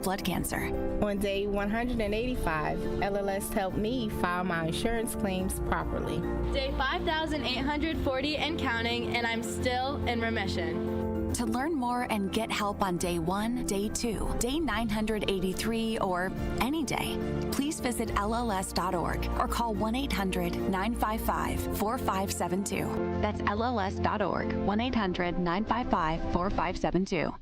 blood cancer. On day 185, LLS helped me file my insurance claims properly. Day 5,840 and counting, and I'm still in remission. To learn more and get help on day 1, day 2, day 983, or any day, please visit LLS.org or call 1-800-955-4572. That's LLS.org, 1-800-955-4572.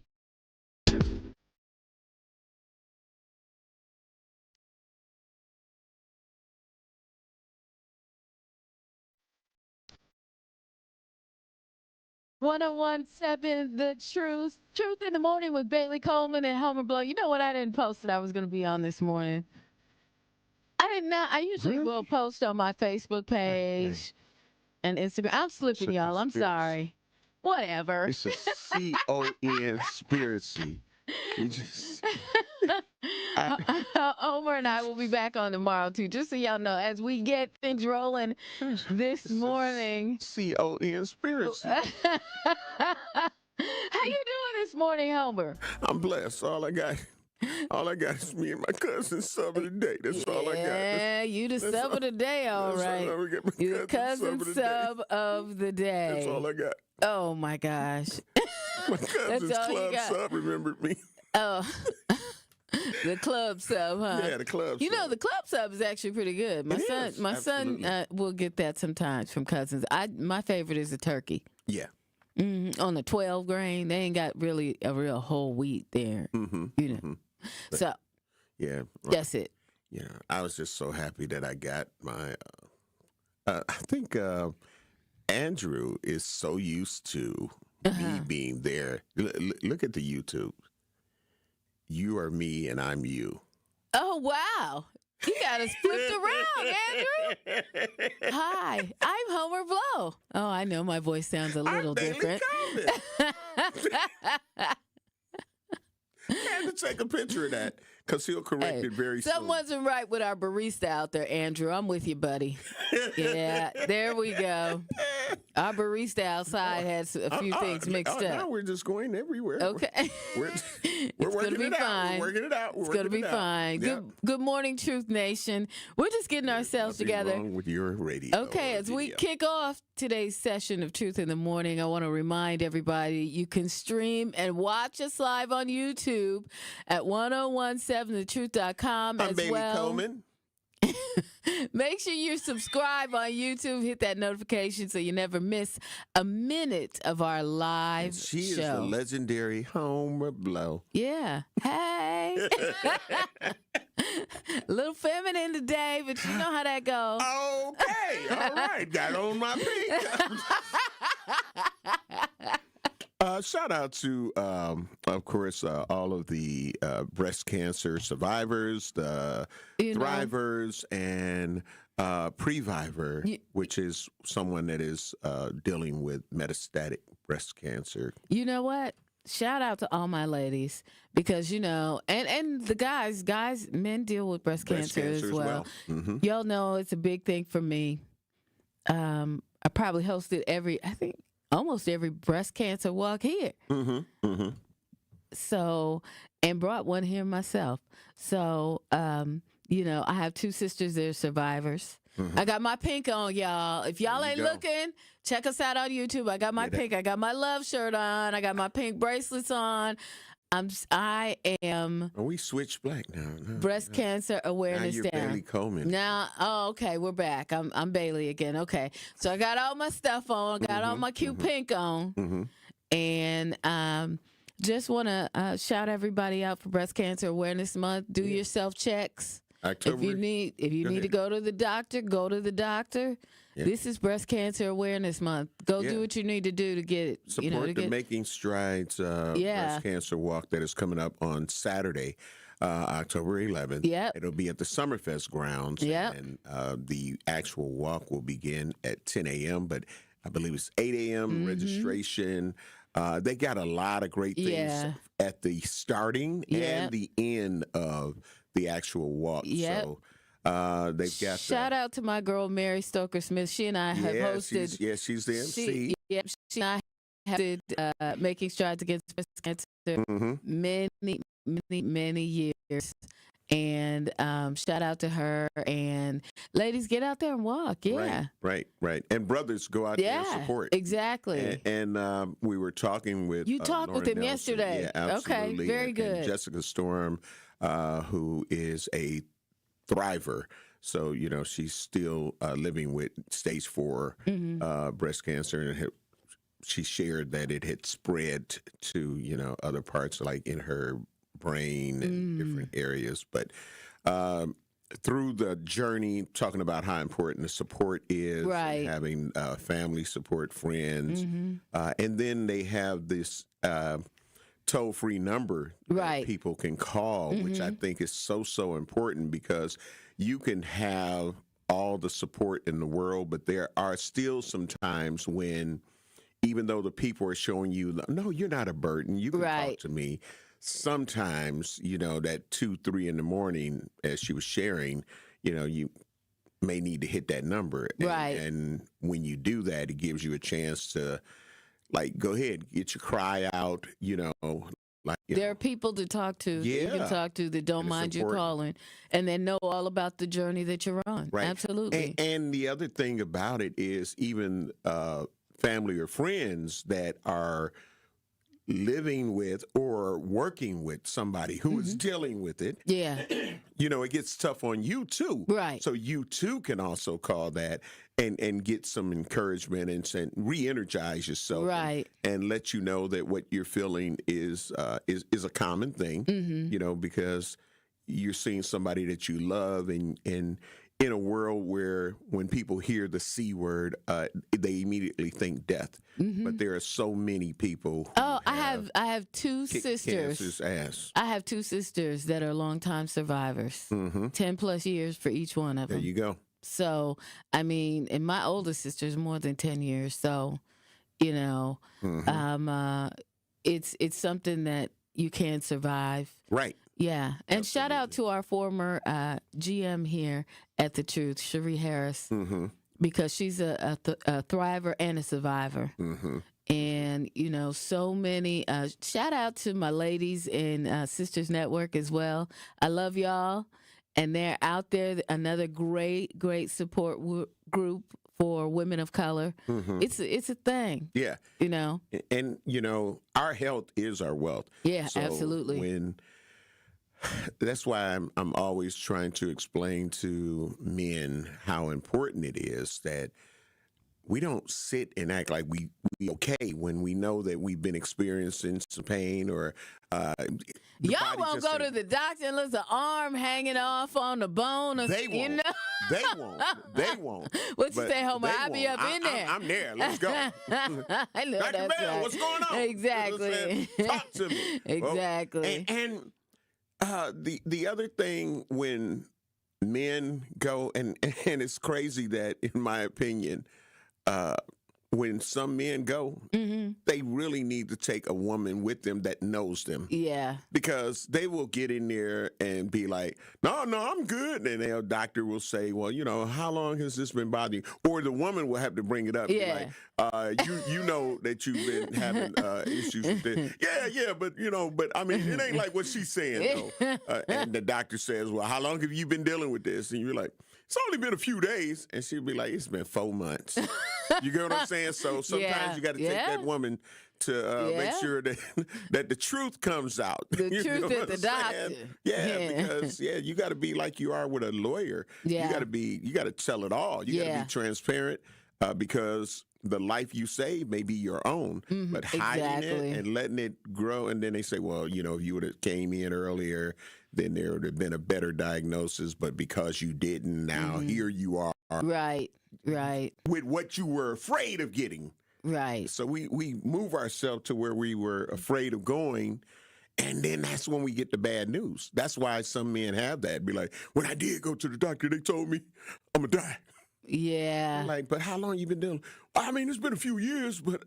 #1017 The Truth. Truth in the Morning with Bailey Coleman and Homer Blow. You know what? I didn't post that I was going to be on this morning. I did not. I usually will post on my Facebook page and Instagram. I'm slipping, y'all. I'm sorry. Whatever. It's a conspiracy. You just. Homer and I will be back on tomorrow too, just so y'all know, as we get things rolling this morning. conspiracy. How you doing this morning, Homer? I'm blessed. All I got is me and my cousin sub of the day. That's all I got. Yeah, you the sub of the day, all right. You the cousin sub of the day. That's all I got. Oh my gosh. My cousin's club sub remembered me. Oh. The club sub, huh? Yeah, the club You sub. know, the club sub is actually pretty good. My son will get that sometimes from cousins. My favorite is the turkey. Yeah. On the 12 grain, they ain't got really a real whole wheat there. You know. So, yeah, that's it. Yeah, I was just so happy that I got my. I think Andrew is so used to me being there. Look at the YouTube. You are me and I'm you. Oh, wow. You got us flipped around, Andrew. Hi, I'm Homer Blow. Oh, I know my voice sounds a little different. I had to take a picture of that because he'll correct it very soon. Something wasn't right with our barista out there, Andrew. I'm with you, buddy. Yeah, there we go. Our barista outside had a few things mixed up. Now we're just going everywhere. Okay. We're It's working gonna be it out. fine. We're working it out. It's gonna be fine. Yeah. Good morning, Truth Nation. We're just getting ourselves Nothing together. wrong with your radio. Okay, as we kick off today's session of Truth in the Morning, I want to remind everybody you can stream and watch us live on YouTube at 1017thetruth.com I'm as Bailey well. Coleman. Make sure you subscribe on YouTube. Hit that notification so you never miss a minute of our live She show. is the legendary Homer Blow. Yeah. Hey. A little feminine today, but you know how that goes. Okay. All right. Got on my feet. Shout out to, of course, all of the breast cancer survivors, the thrivers, and previvor, which is someone that is dealing with metastatic breast cancer. You know what? Shout out to all my ladies because, you know, and the guys, men deal with breast cancer as well. Mm-hmm. Y'all know it's a big thing for me. I probably hosted almost every breast cancer walk here. So, and brought one here myself. So, you know, I have two sisters that are survivors. I got my pink on, y'all. If y'all ain't looking, check us out on YouTube. I got my pink. I got my love shirt on. I got my pink bracelets on. I am. We switched black now. Breast cancer awareness now you're down. Bailey Coleman. Now, okay, we're back. I'm Bailey again. Okay, so I got all my stuff on. I got all my cute pink on, and just want to shout everybody out for Breast Cancer Awareness Month. Do your self checks. October. If you need to go to the doctor, go to the doctor. Yeah. This is Breast Cancer Awareness Month. Go do what you need to do to get it. Support the Making Strides Breast Cancer Walk that is coming up on Saturday, October 11th. Yep. It'll be at the Summerfest grounds. Yep. And the actual walk will begin at 10 a.m., but I believe it's 8 a.m. registration. They got a lot of great things at the starting and the end of the actual walk. Yep. So they've got shout out to my girl Mary Stoker Smith. She and I have hosted. She's the MC. She and I hosted Making Strides Against Breast Cancer many many years. And shout out to her. And ladies, get out there and walk. Yeah. Right. And brothers, go out there and support. Exactly. And we were talking with you talked with him Nelson. yesterday. Yeah, absolutely. Okay, very good. And Jessica Storm, who is a thriver. So, she's still living with stage 4 breast cancer, and she shared that it had spread to, other parts, like in her brain and different areas. But through the journey, talking about how important the support is, and having family support, friends, and then they have this toll-free number that people can call, which I think is so important, because you can have all the support in the world, but there are still some times when, even though the people are showing you, no, you're not a burden, you can talk to me. Sometimes, that 2, 3 in the morning, as she was sharing, you may need to hit that number. And when you do that, it gives you a chance to, go ahead, get your cry out, there are people to talk to that you can talk to that don't mind you calling, and they know all about the journey that you're on. Right. Absolutely. And the other thing about it is, even family or friends that are living with or working with somebody who is dealing with it, it gets tough on you too. Right. So you too can also call that and get some encouragement and re-energize yourself. Right. And let you know that what you're feeling is a common thing, because you're seeing somebody that you love, and in a world where when people hear the C word, they immediately think death. But there are so many people who I have two sisters. Cancer's ass. I have two sisters that are longtime survivors. 10 plus years for each one of them. There you go. So, I mean, and my older sister's more than 10 years. So, it's something that you can survive. Right. Yeah. And Absolutely. Shout out to our former GM here at The Truth, Cherie Harris, because she's a thriver and a survivor. And, so many, shout out to my ladies in Sisters Network as well. I love y'all. And they're out there, another great support group for women of color. It's a thing. Yeah. And, our health is our wealth. Yeah, so absolutely. That's why I'm always trying to explain to men how important it is that we don't sit and act like we okay when we know that we've been experiencing some pain, or y'all won't go to the doctor unless the arm hanging off on the bone. Or, they won't. They won't. What you say, Homer? I'll be up in there. I'm there. Let's go. I know Dr. that's Bell, right. What's going on? Exactly. Talk to me. Exactly. And the other thing, when men go, and it's crazy that, in my opinion, when some men go, they really need to take a woman with them that knows them. Yeah. Because they will get in there and be like, no, I'm good. And the doctor will say, well, how long has this been bothering you? Or the woman will have to bring it up. Yeah. Like, you know that you've been having issues with it. Yeah, but I mean, it ain't like what she's saying, though. And the doctor says, well, how long have you been dealing with this? And you're like, it's only been a few days. And she'll be like, it's been 4 months. You get what I'm saying? So sometimes you got to take that woman to make sure that the truth comes out. The truth is the doctor. Yeah, because you got to be like you are with a lawyer. Yeah. You got to tell it all. You got to be transparent, because the life you save may be your own, but hiding it and letting it grow. And then they say, well, if you would have came in earlier, then there would have been a better diagnosis. But because you didn't, now here you are. Right. With what you were afraid of getting. Right. So we move ourselves to where we were afraid of going, and then that's when we get the bad news. That's why some men have that. Be like, when I did go to the doctor, they told me I'm going to die. Yeah. I'm like, but how long you been dealing? I mean, it's been a few years, but...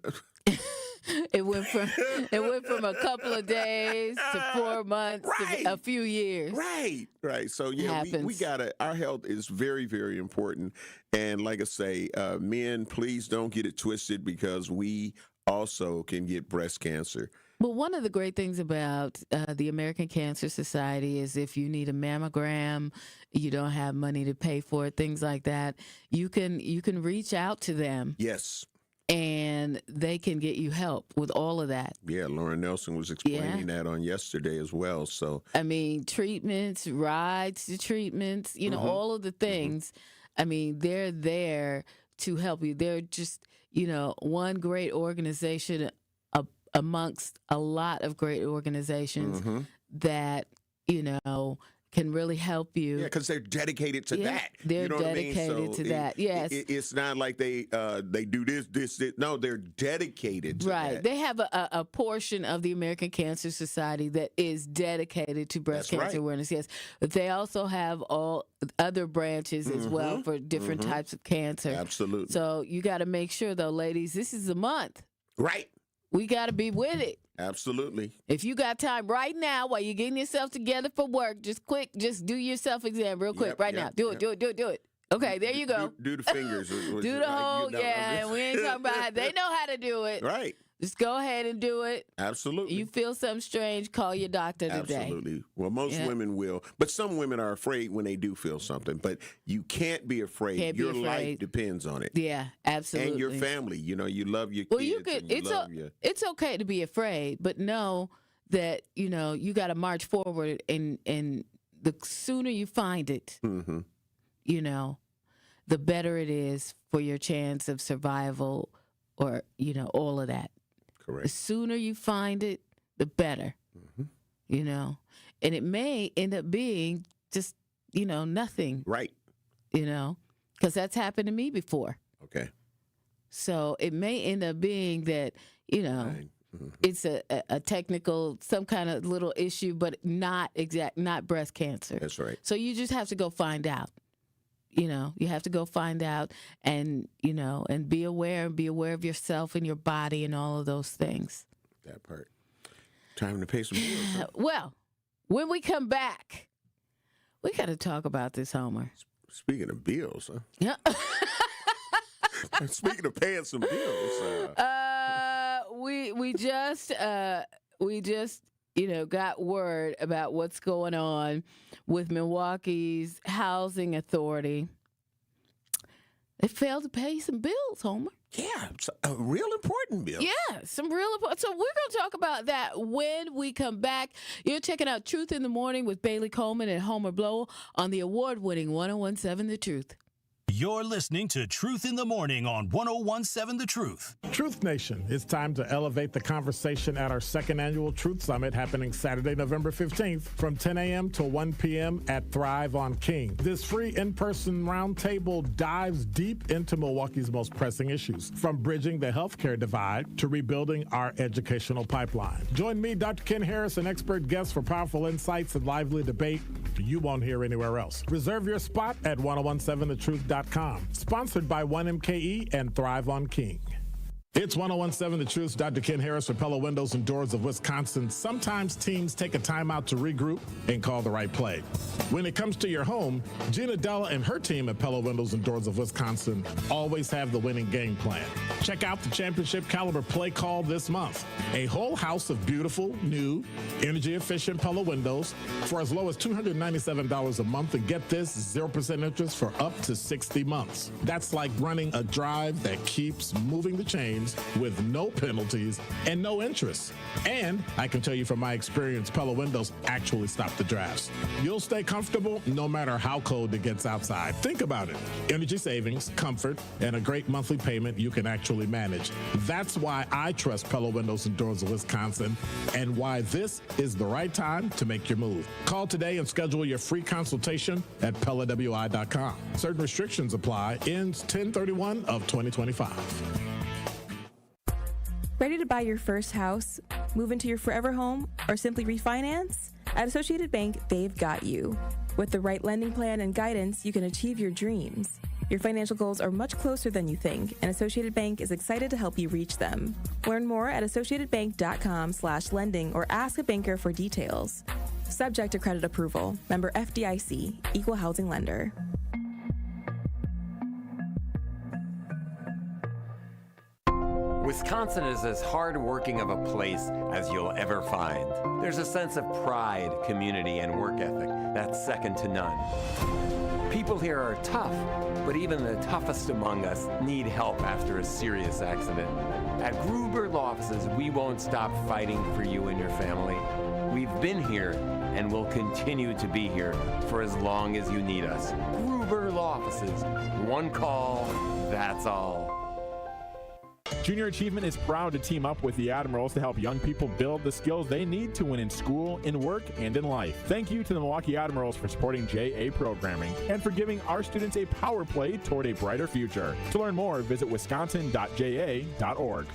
It went from a couple of days to 4 months to a few years. Right. So we gotta. Our health is very, very important. And like I say, men, please don't get it twisted, because we also can get breast cancer. But one of the great things about the American Cancer Society is if you need a mammogram, you don't have money to pay for it, things like that, you can reach out to them. Yes. And they can get you help with all of that. Yeah, Lauren Nelson was explaining that on yesterday as well. So I mean, treatments, rides to treatments, all of the things. I mean, they're there to help you. They're just, one great organization amongst a lot of great organizations that, can really help you. Yeah, because they're dedicated to that. They're you know dedicated what I mean? So to that. Yes, it's not like they do this. No, they're dedicated to that. Right. They have a portion of the American Cancer Society that is dedicated to breast cancer awareness. Yes, but they also have all other branches as well for different types of cancer. Absolutely. So you got to make sure, though, ladies, this is a month. Right. We got to be with it. Absolutely. If you got time right now while you're getting yourself together for work, just do your self-exam real quick now. Do it. Okay, there you go. Do the fingers. Do the whole, and we ain't talking about they know how to do it. Right. Just go ahead and do it. Absolutely. You feel something strange, call your doctor today. Absolutely. Well, most women will, but some women are afraid when they do feel something. But you can't be afraid. Your life depends on it. Yeah, absolutely. And your family. You love your kids. Well, you could. It's okay to be afraid, but know that you got to march forward, and the sooner you find it, the better it is for your chance of survival, or all of that. Correct. The sooner you find it, the better. And it may end up being just nothing. Right. Because that's happened to me before. Okay. So it may end up being that it's a technical, some kind of little issue, but not breast cancer. That's right. So you just have to go find out. You have to go find out and be aware of yourself and your body and all of those things. That part. Time to pay some bills. Huh? Well, when we come back, we got to talk about this, Homer. Speaking of bills, huh? Yeah. Speaking of paying some bills. We just got word about what's going on with Milwaukee's housing authority. They failed to pay some bills, Homer. Yeah, it's a real important bill. Yeah, some real important. So we're going to talk about that when we come back. You're checking out Truth in the Morning with Bailey Coleman and Homer Blow on the award-winning 1017 The Truth. You're listening to Truth in the Morning on 1017 The Truth. Truth Nation, it's time to elevate the conversation at our second annual Truth Summit happening Saturday, November 15th from 10 a.m. to 1 p.m. at Thrive on King. This free in-person roundtable dives deep into Milwaukee's most pressing issues, from bridging the healthcare divide to rebuilding our educational pipeline. Join me, Dr. Ken Harris, and expert guests for powerful insights and lively debate you won't hear anywhere else. Reserve your spot at 1017thetruth.com. Sponsored by 1MKE and Thrive on King. It's 1017 The Truth. Dr. Ken Harris for Pella Windows and Doors of Wisconsin. Sometimes teams take a timeout to regroup and call the right play. When it comes to your home, Gina Della and her team at Pella Windows and Doors of Wisconsin always have the winning game plan. Check out the championship caliber play call this month. A whole house of beautiful, new, energy-efficient Pella windows for as low as $297 a month, and get this, 0% interest for up to 60 months. That's like running a drive that keeps moving the chains with no penalties and no interest. And I can tell you from my experience, Pella Windows actually stop the drafts. You'll stay comfortable no matter how cold it gets outside. Think about it. Energy savings, comfort, and a great monthly payment you can actually manage. That's why I trust Pella Windows and Doors of Wisconsin, and why this is the right time to make your move. Call today and schedule your free consultation at PellaWI.com. Certain restrictions apply. Ends 10/31 of 2025. Ready to buy your first house, move into your forever home, or simply refinance? At Associated Bank, they've got you. With the right lending plan and guidance, you can achieve your dreams. Your financial goals are much closer than you think, and Associated Bank is excited to help you reach them. Learn more at associatedbank.com/lending or ask a banker for details. Subject to credit approval. Member FDIC, Equal Housing Lender. Wisconsin is as hard-working of a place as you'll ever find. There's a sense of pride, community, and work ethic that's second to none. People here are tough, but even the toughest among us need help after a serious accident. At Gruber Law Offices, we won't stop fighting for you and your family. We've been here and will continue to be here for as long as you need us. Gruber Law Offices. One call, that's all. Junior Achievement is proud to team up with the Admirals to help young people build the skills they need to win in school, in work, and in life. Thank you to the Milwaukee Admirals for supporting JA programming and for giving our students a power play toward a brighter future. To learn more, visit wisconsin.ja.org.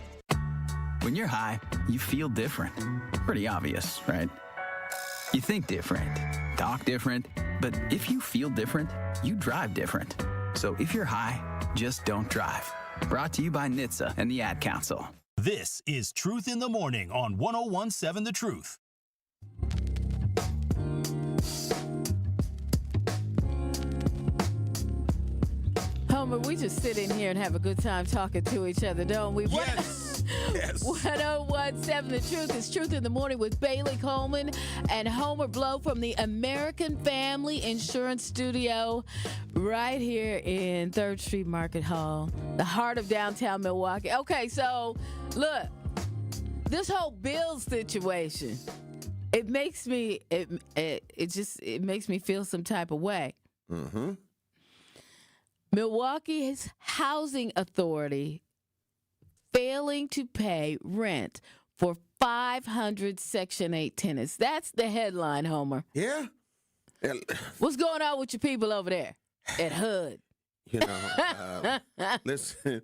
When you're high, you feel different. Pretty obvious, right? You think different, talk different, but if you feel different, you drive different. So if you're high, just don't drive. Brought to you by NHTSA and the Ad Council. This is Truth in the Morning on 101.7 The Truth. Homer, we just sit in here and have a good time talking to each other, don't we? Yes. Yes. 101.7 The Truth is Truth in the Morning with Bailey Coleman and Homer Blow from the American Family Insurance Studio right here in 3rd Street Market Hall, the heart of downtown Milwaukee. Okay, so look, this whole bill situation, it makes me it makes me feel some type of way. Mm-hmm. Milwaukee's housing authority failing to pay rent for 500 Section 8 tenants. That's the headline, Homer. Yeah. What's going on with your people over there at HUD? You know, listen,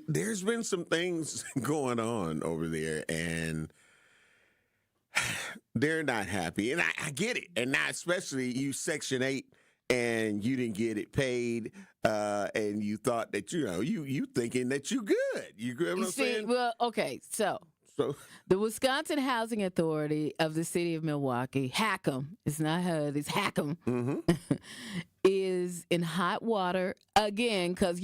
there's been some things going on over there, and they're not happy. And I get it. And now, especially you Section 8, and you didn't get it paid, and you thought that, you thinking that you good. You get what I'm saying? Well, okay, so the Wisconsin Housing Authority of the city of Milwaukee, HACM, it's not HUD, it's HACM, Mm-hmm. is in hot water again because,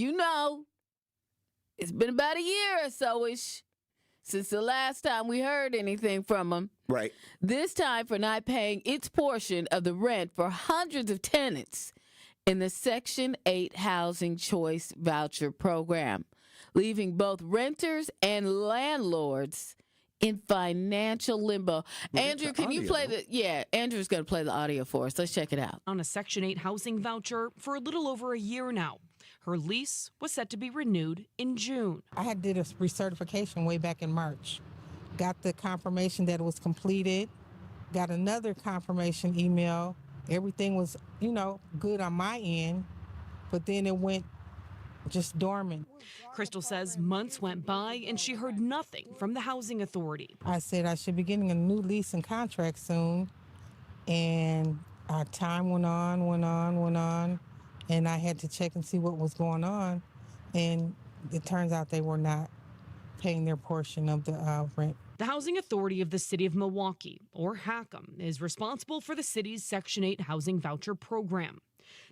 it's been about a year or so-ish since the last time we heard anything from them. Right. This time for not paying its portion of the rent for hundreds of tenants in the Section 8 Housing Choice Voucher Program, leaving both renters and landlords in financial limbo. Well, Andrew, can you play Andrew's going to play the audio for us. Let's check it out. On a Section 8 housing voucher for a little over a year now. Her lease was set to be renewed in June. I had did a recertification way back in March. Got the confirmation that it was completed. Got another confirmation email. Everything was, good on my end. But then it went just dormant. Crystal says months went by and she heard nothing from the housing authority. I said I should be getting a new lease and contract soon. And our time went on. And I had to check and see what was going on. And it turns out they were not paying their portion of the rent. The Housing Authority of the City of Milwaukee, or HACM, is responsible for the city's Section 8 housing voucher program.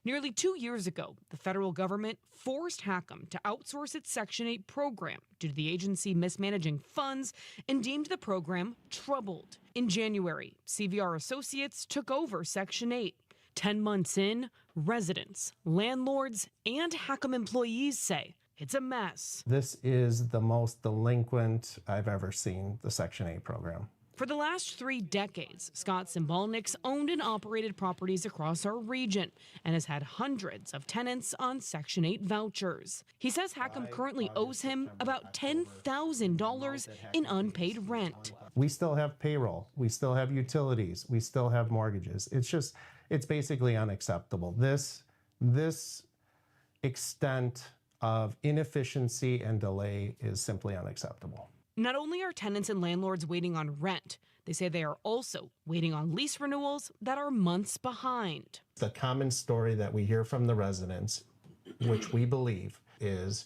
Nearly 2 years ago, the federal government forced HACM to outsource its Section 8 program due to the agency mismanaging funds and deemed the program troubled. In January, CVR Associates took over Section 8. 10 months in, residents, landlords, and HACM employees say it's a mess. This is the most delinquent I've ever seen the Section 8 program. For the last 3 decades, Scott Cymbalnik's owned and operated properties across our region and has had hundreds of tenants on Section 8 vouchers. He says HACM currently owes him about $10,000 in unpaid rent. We still have payroll. We still have utilities. We still have mortgages. It's basically unacceptable. This extent of inefficiency and delay is simply unacceptable. Not only are tenants and landlords waiting on rent, they say they are also waiting on lease renewals that are months behind. The common story that we hear from the residents, which we believe, is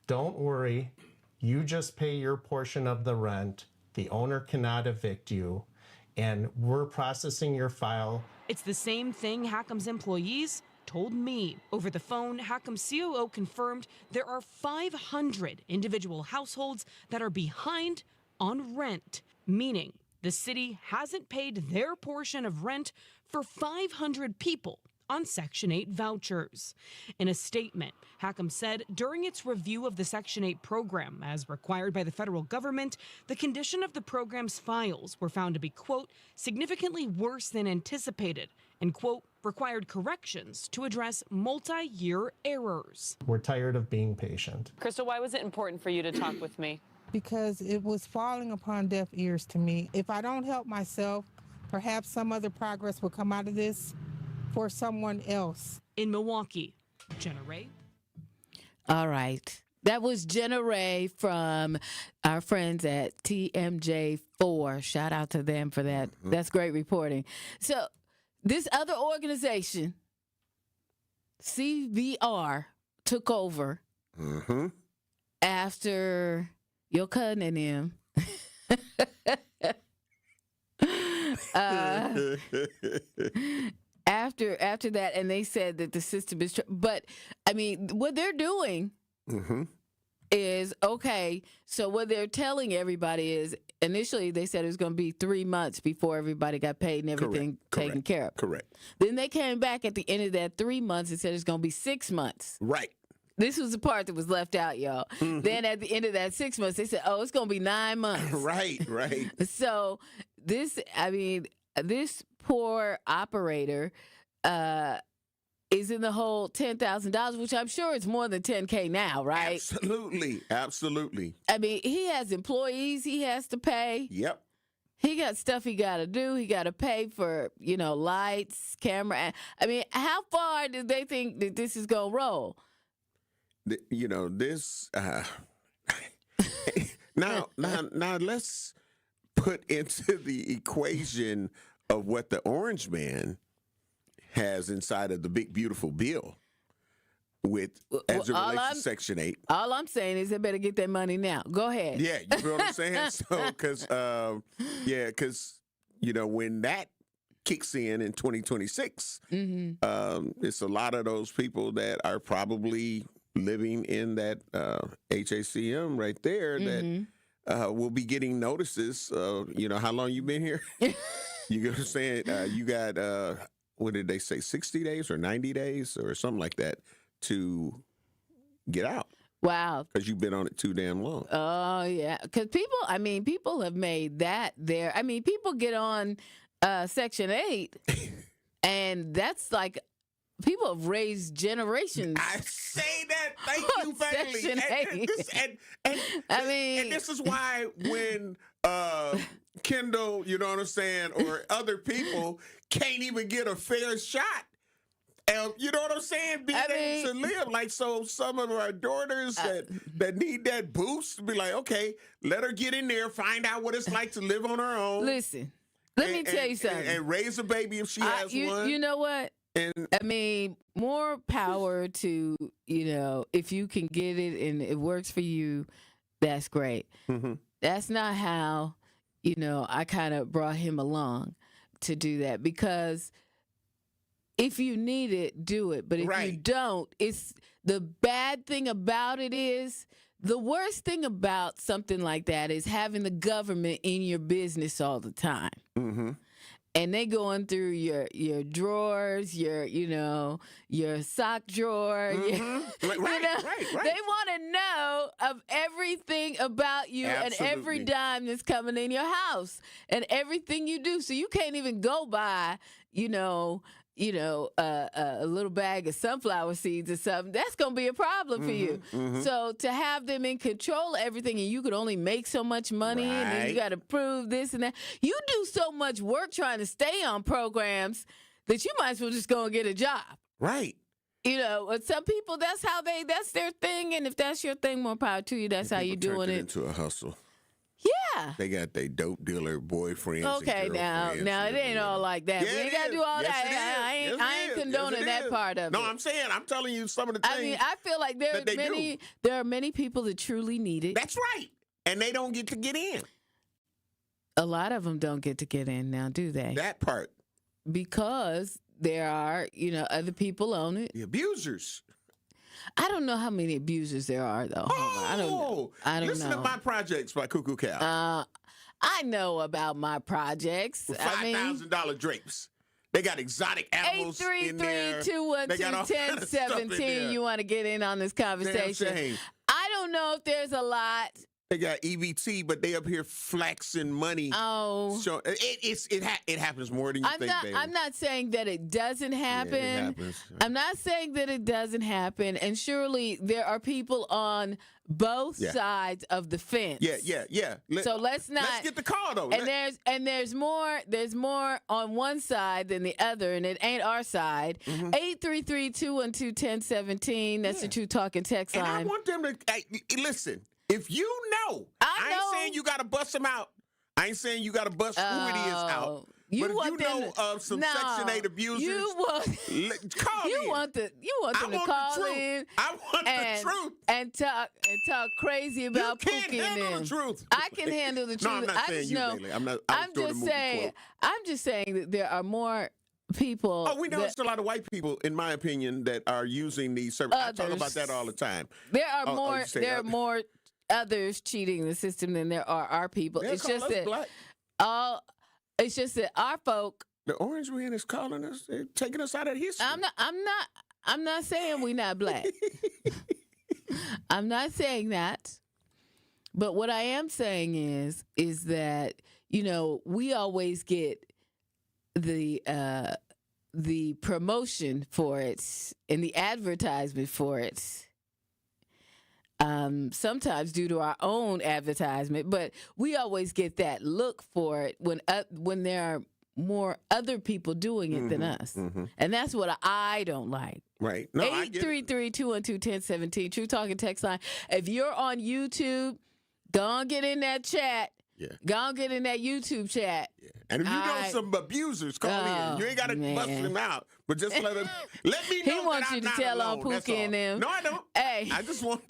don't worry, you just pay your portion of the rent, the owner cannot evict you, and we're processing your file. It's the same thing HACM's employees told me over the phone Hackham COO confirmed there are 500 individual households that are behind on rent, meaning the city hasn't paid their portion of rent for 500 people on Section 8 vouchers. In a statement, Hackham said during its review of the Section 8 program, as required by the federal government, the condition of the program's files were found to be, quote, significantly worse than anticipated, and, quote, required corrections to address multi-year errors. We're tired of being patient. Crystal, why was it important for you to talk with me? Because it was falling upon deaf ears to me. If I don't help myself, perhaps some other progress will come out of this for someone else. In Milwaukee, Jenna Ray. All right. That was Jenna Ray from our friends at TMJ4. Shout out to them for that. That's great reporting. So this other organization, CVR, took over after your cousin and them. After that, and they said that the system is, but I mean, what they're doing is okay. So what they're telling everybody is, initially they said it was going to be 3 months before everybody got paid and everything taken care of. Correct. Then they came back at the end of that 3 months and said it's going to be 6 months. Right. This was the part that was left out, y'all. Then at the end of that 6 months, they said, oh, it's going to be 9 months. Right. So this poor operator is in the whole $10,000, which I'm sure is more than $10K now, right? Absolutely. I mean, he has employees he has to pay. Yep. He got stuff he got to do. He got to pay for, lights, camera. I mean, how far do they think that this is going to roll? This now let's put into the equation of what the orange man has inside of the big beautiful bill as it relates to Section 8. All I'm saying is they better get that money now. Go ahead. Yeah, you feel what I'm saying? So, because when that kicks in 2026, it's a lot of those people that are probably living in that HACM right there that will be getting notices of, how long you been here. You get what I'm saying? You got, what did they say, 60 days or 90 days or something like that to get out. Wow. Because you've been on it too damn long. Oh, yeah. Because people have made that there. I mean, people get on Section 8, and that's like, people have raised generations. I say that. Thank you, Bailey. And this is why when Kendall, you know what I'm saying, or other people can't even get a fair shot. You know what I'm saying? Being able to live. Like, so some of our daughters that need that boost be like, okay, let her get in there, find out what it's like to live on her own. Listen, let me tell you something. And raise a baby if she has one. You know what? More power to, if you can get it and it works for you, that's great. That's not how, I kind of brought him along to do that, because if you need it, do it. But if you don't, it's the bad thing about it is, the worst thing about something like that is having the government in your business all the time. And they going through your drawers, your sock drawer. They want to know of everything about you. Absolutely. And every dime that's coming in your house and everything you do. So you can't even go buy, a little bag of sunflower seeds or something. That's going to be a problem for you. So to have them in control of everything, and you could only make so much money, and then you got to prove this and that. You do so much work trying to stay on programs that you might as well just go and get a job. Right. But some people, that's their thing, and if that's your thing, more power to you. That's how you doing it. Into a hustle. Yeah. They got their dope dealer boyfriends. Okay, now it ain't all like that. Yeah, we ain't got to do all that. I ain't condoning that part of it. No, I'm telling you some of the things. I feel like there are many people that truly need it. That's right. And they don't get to get in. A lot of them don't get to get in now, do they? That part. Because there are, other people on it. The abusers. I don't know how many abusers there are, though. I don't know. Listen to My Projects by Cuckoo Cow. I know about My Projects. $5,000 drapes. They got exotic animals in there. 833-212-1017. You want to get in on this conversation? I don't know if there's a lot. They got EBT, but they up here flexing money. Oh, so it happens more than you think, baby. I'm not saying that it doesn't happen. Yeah, it happens. I'm not saying that it doesn't happen. And surely there are people on both sides of the fence. Yeah. So let's get the call though. And there's more on one side than the other, and it ain't our side. 833-212-1017. That's the True Talking text line. And I want them to listen. If you know, I ain't saying you got to bust them out. I ain't saying you got to bust who it is out. But if you know of some Section 8 abusers, call you in. want them to call in. I want the truth. And talk crazy about Pookie and them. You can't handle the truth. I can handle the truth. No, I'm not saying you, Bailey. I'm just saying that there are more people. Oh, we know it's a lot of white people, in my opinion, that are using these services. I talk about that all the time. There are more others cheating the system than there are our people. It's just that it's just that our folk. The orange man is calling us, taking us out of history. I'm not saying we're not black. I'm not saying that. But what I am saying is that, we always get the promotion for it and the advertisement for it. Sometimes due to our own advertisement, but we always get that look for it when there are more other people doing it than us. And that's what I don't like. Right. No, 833-212-1017. True Talking text line. If you're on YouTube, go on get in that chat. Yeah. Go on get in that YouTube chat. Yeah. And if you know some abusers, call in. You ain't got to bust them out, but just let me know. He wants you to tell on Pookie and them. No, I don't. Hey, I just want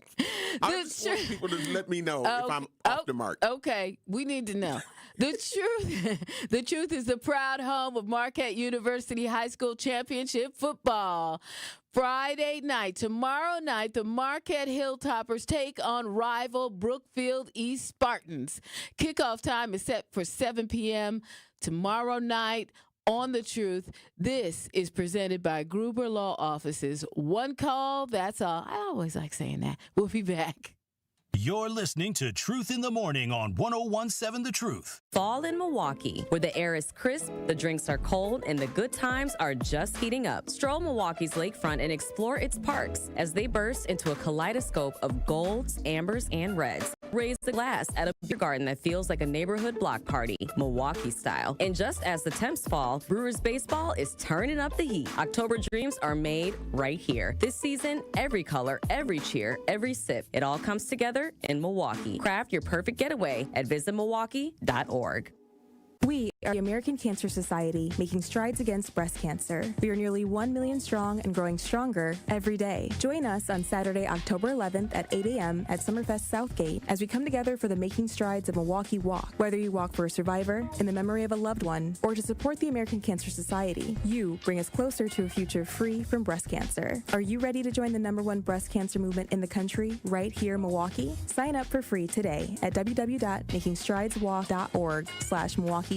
people to let me know if I'm off the mark. Okay, we need to know. The truth is the proud home of Marquette University High School Championship football. Friday night, tomorrow night, the Marquette Hilltoppers take on rival Brookfield East Spartans. Kickoff time is set for 7 p.m. tomorrow night on The Truth. This is presented by Gruber Law Offices. One call, that's all. I always like saying that. We'll be back. You're listening to Truth in the Morning on 101.7 The Truth. Fall in Milwaukee, where the air is crisp, the drinks are cold, and the good times are just heating up. Stroll Milwaukee's lakefront and explore its parks as they burst into a kaleidoscope of golds, ambers, and reds. Raise the glass at a beer garden that feels like a neighborhood block party, Milwaukee style. And just as the temps fall, Brewers baseball is turning up the heat. October dreams are made right here. This season, every color, every cheer, every sip, it all comes together in Milwaukee. Craft your perfect getaway at visitmilwaukee.org. We are the American Cancer Society, making strides against breast cancer. We are nearly 1 million strong and growing stronger every day. Join us on Saturday, October 11th at 8 a.m. at Summerfest Southgate as we come together for the Making Strides of Milwaukee Walk. Whether you walk for a survivor, in the memory of a loved one, or to support the American Cancer Society, you bring us closer to a future free from breast cancer. Are you ready to join the #1 breast cancer movement in the country right here in Milwaukee? Sign up for free today at www.makingstrideswalk.org/MilwaukeeWI.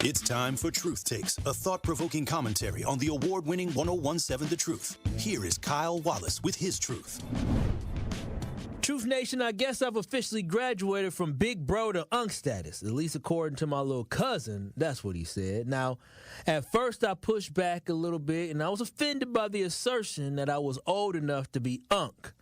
It's time for Truth Takes, a thought-provoking commentary on the award-winning 101.7 The Truth. Here is Kyle Wallace with his truth. Truth Nation, I guess I've officially graduated from big bro to unk status, at least according to my little cousin. That's what he said. Now, at first I pushed back a little bit, and I was offended by the assertion that I was old enough to be unk.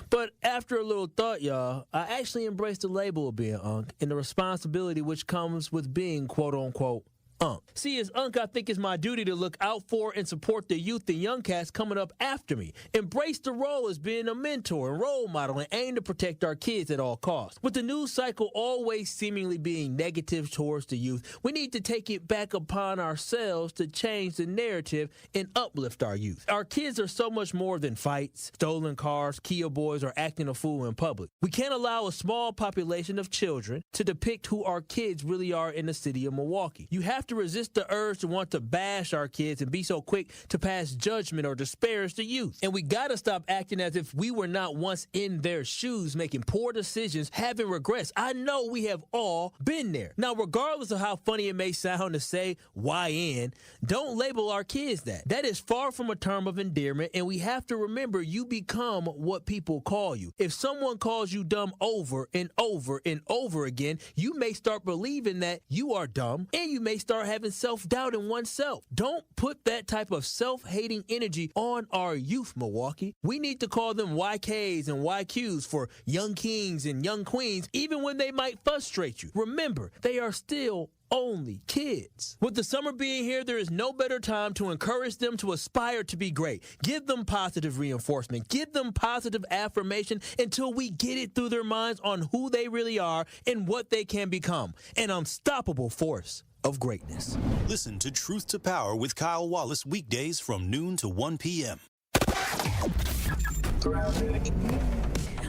But after a little thought, y'all, I actually embraced the label of being unk and the responsibility which comes with being quote-unquote unk. See, as unk, I think it's my duty to look out for and support the youth and young cats coming up after me. Embrace the role as being a mentor and role model and aim to protect our kids at all costs. With the news cycle always seemingly being negative towards the youth, we need to take it back upon ourselves to change the narrative and uplift our youth. Our kids are so much more than fights, stolen cars, Kia boys, or acting a fool in public. We can't allow a small population of children to depict who our kids really are in the city of Milwaukee. You have have to resist the urge to want to bash our kids and be so quick to pass judgment or disparage the youth. And we got to stop acting as if we were not once in their shoes, making poor decisions, having regrets. I know we have all been there. Now, regardless of how funny it may sound to say YN, don't label our kids that. That is far from a term of endearment, and we have to remember you become what people call you. If someone calls you dumb over and over and over again, you may start believing that you are dumb, and you may start having self-doubt in oneself. Don't put that type of self-hating energy on our youth, Milwaukee. We need to call them YKs and YQs for young kings and young queens, even when they might frustrate you. Remember, they are still only kids. With the summer being here, there is no better time to encourage them to aspire to be great. Give them positive reinforcement. Give them positive affirmation until we get it through their minds on who they really are and what they can become. An unstoppable force of greatness. Listen to Truth to Power with Kyle Wallace weekdays from noon to 1 p.m.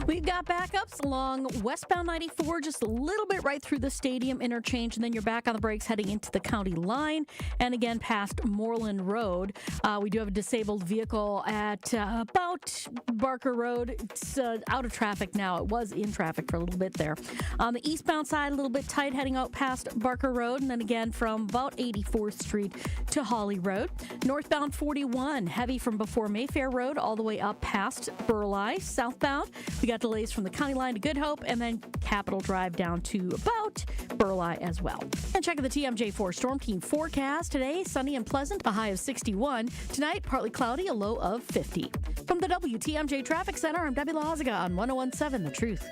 We've got backups along westbound 94, just a little bit right through the stadium interchange, and then you're back on the brakes heading into the county line, and again past Moreland Road. We do have a disabled vehicle at about Barker Road. It's out of traffic now. It was in traffic for a little bit there. On the eastbound side, a little bit tight heading out past Barker Road, and then again from about 84th Street to Holly Road. Northbound 41, heavy from before Mayfair Road all the way up past Burleigh. Southbound, we got delays from the county line to Good Hope, and then Capitol Drive down to about Burleigh as well. And checking the TMJ4 Storm Team forecast today, sunny and pleasant, a high of 61. Tonight, partly cloudy, a low of 50. From the WTMJ Traffic Center, I'm Debbie Lazaga on 101.7 The Truth.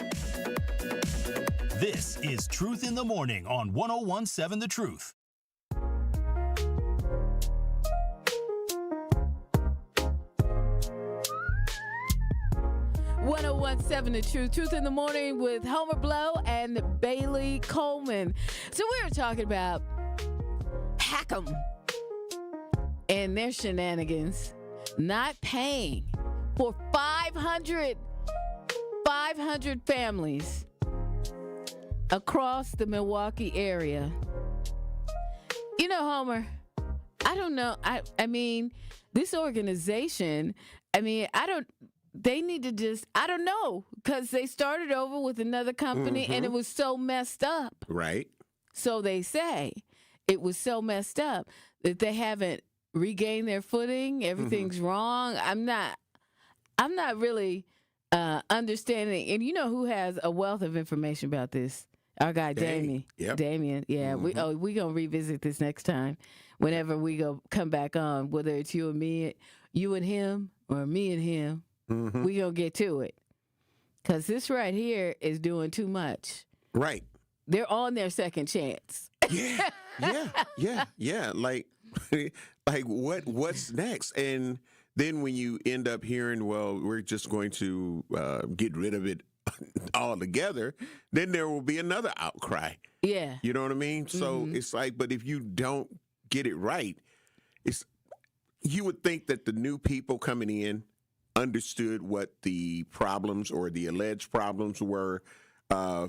This is Truth in the Morning on 101.7 The Truth. 101.7 The Truth. Truth in the Morning with Homer Blow and Bailey Coleman. So we were talking about Hackham and their shenanigans, not paying for 500 families across the Milwaukee area. You know, Homer, I don't know. I mean, this organization, they need to just, I don't know, because they started over with another company and it was so messed up. Right. So they say it was so messed up that they haven't regained their footing. Everything's wrong. I'm not really understanding. And you know who has a wealth of information about this? Our guy, Damien. Yep. Damien. Yeah. We going to revisit this next time whenever we come back on, whether it's you and me, you and him, or me and him. We gonna get to it, because this right here is doing too much. Right. They're on their second chance. Yeah. Like what's next? And then when you end up hearing, well, we're just going to get rid of it altogether, then there will be another outcry. Yeah. You know what I mean? So it's like, but if you don't get it right, you would think that the new people coming in understood what the problems or the alleged problems were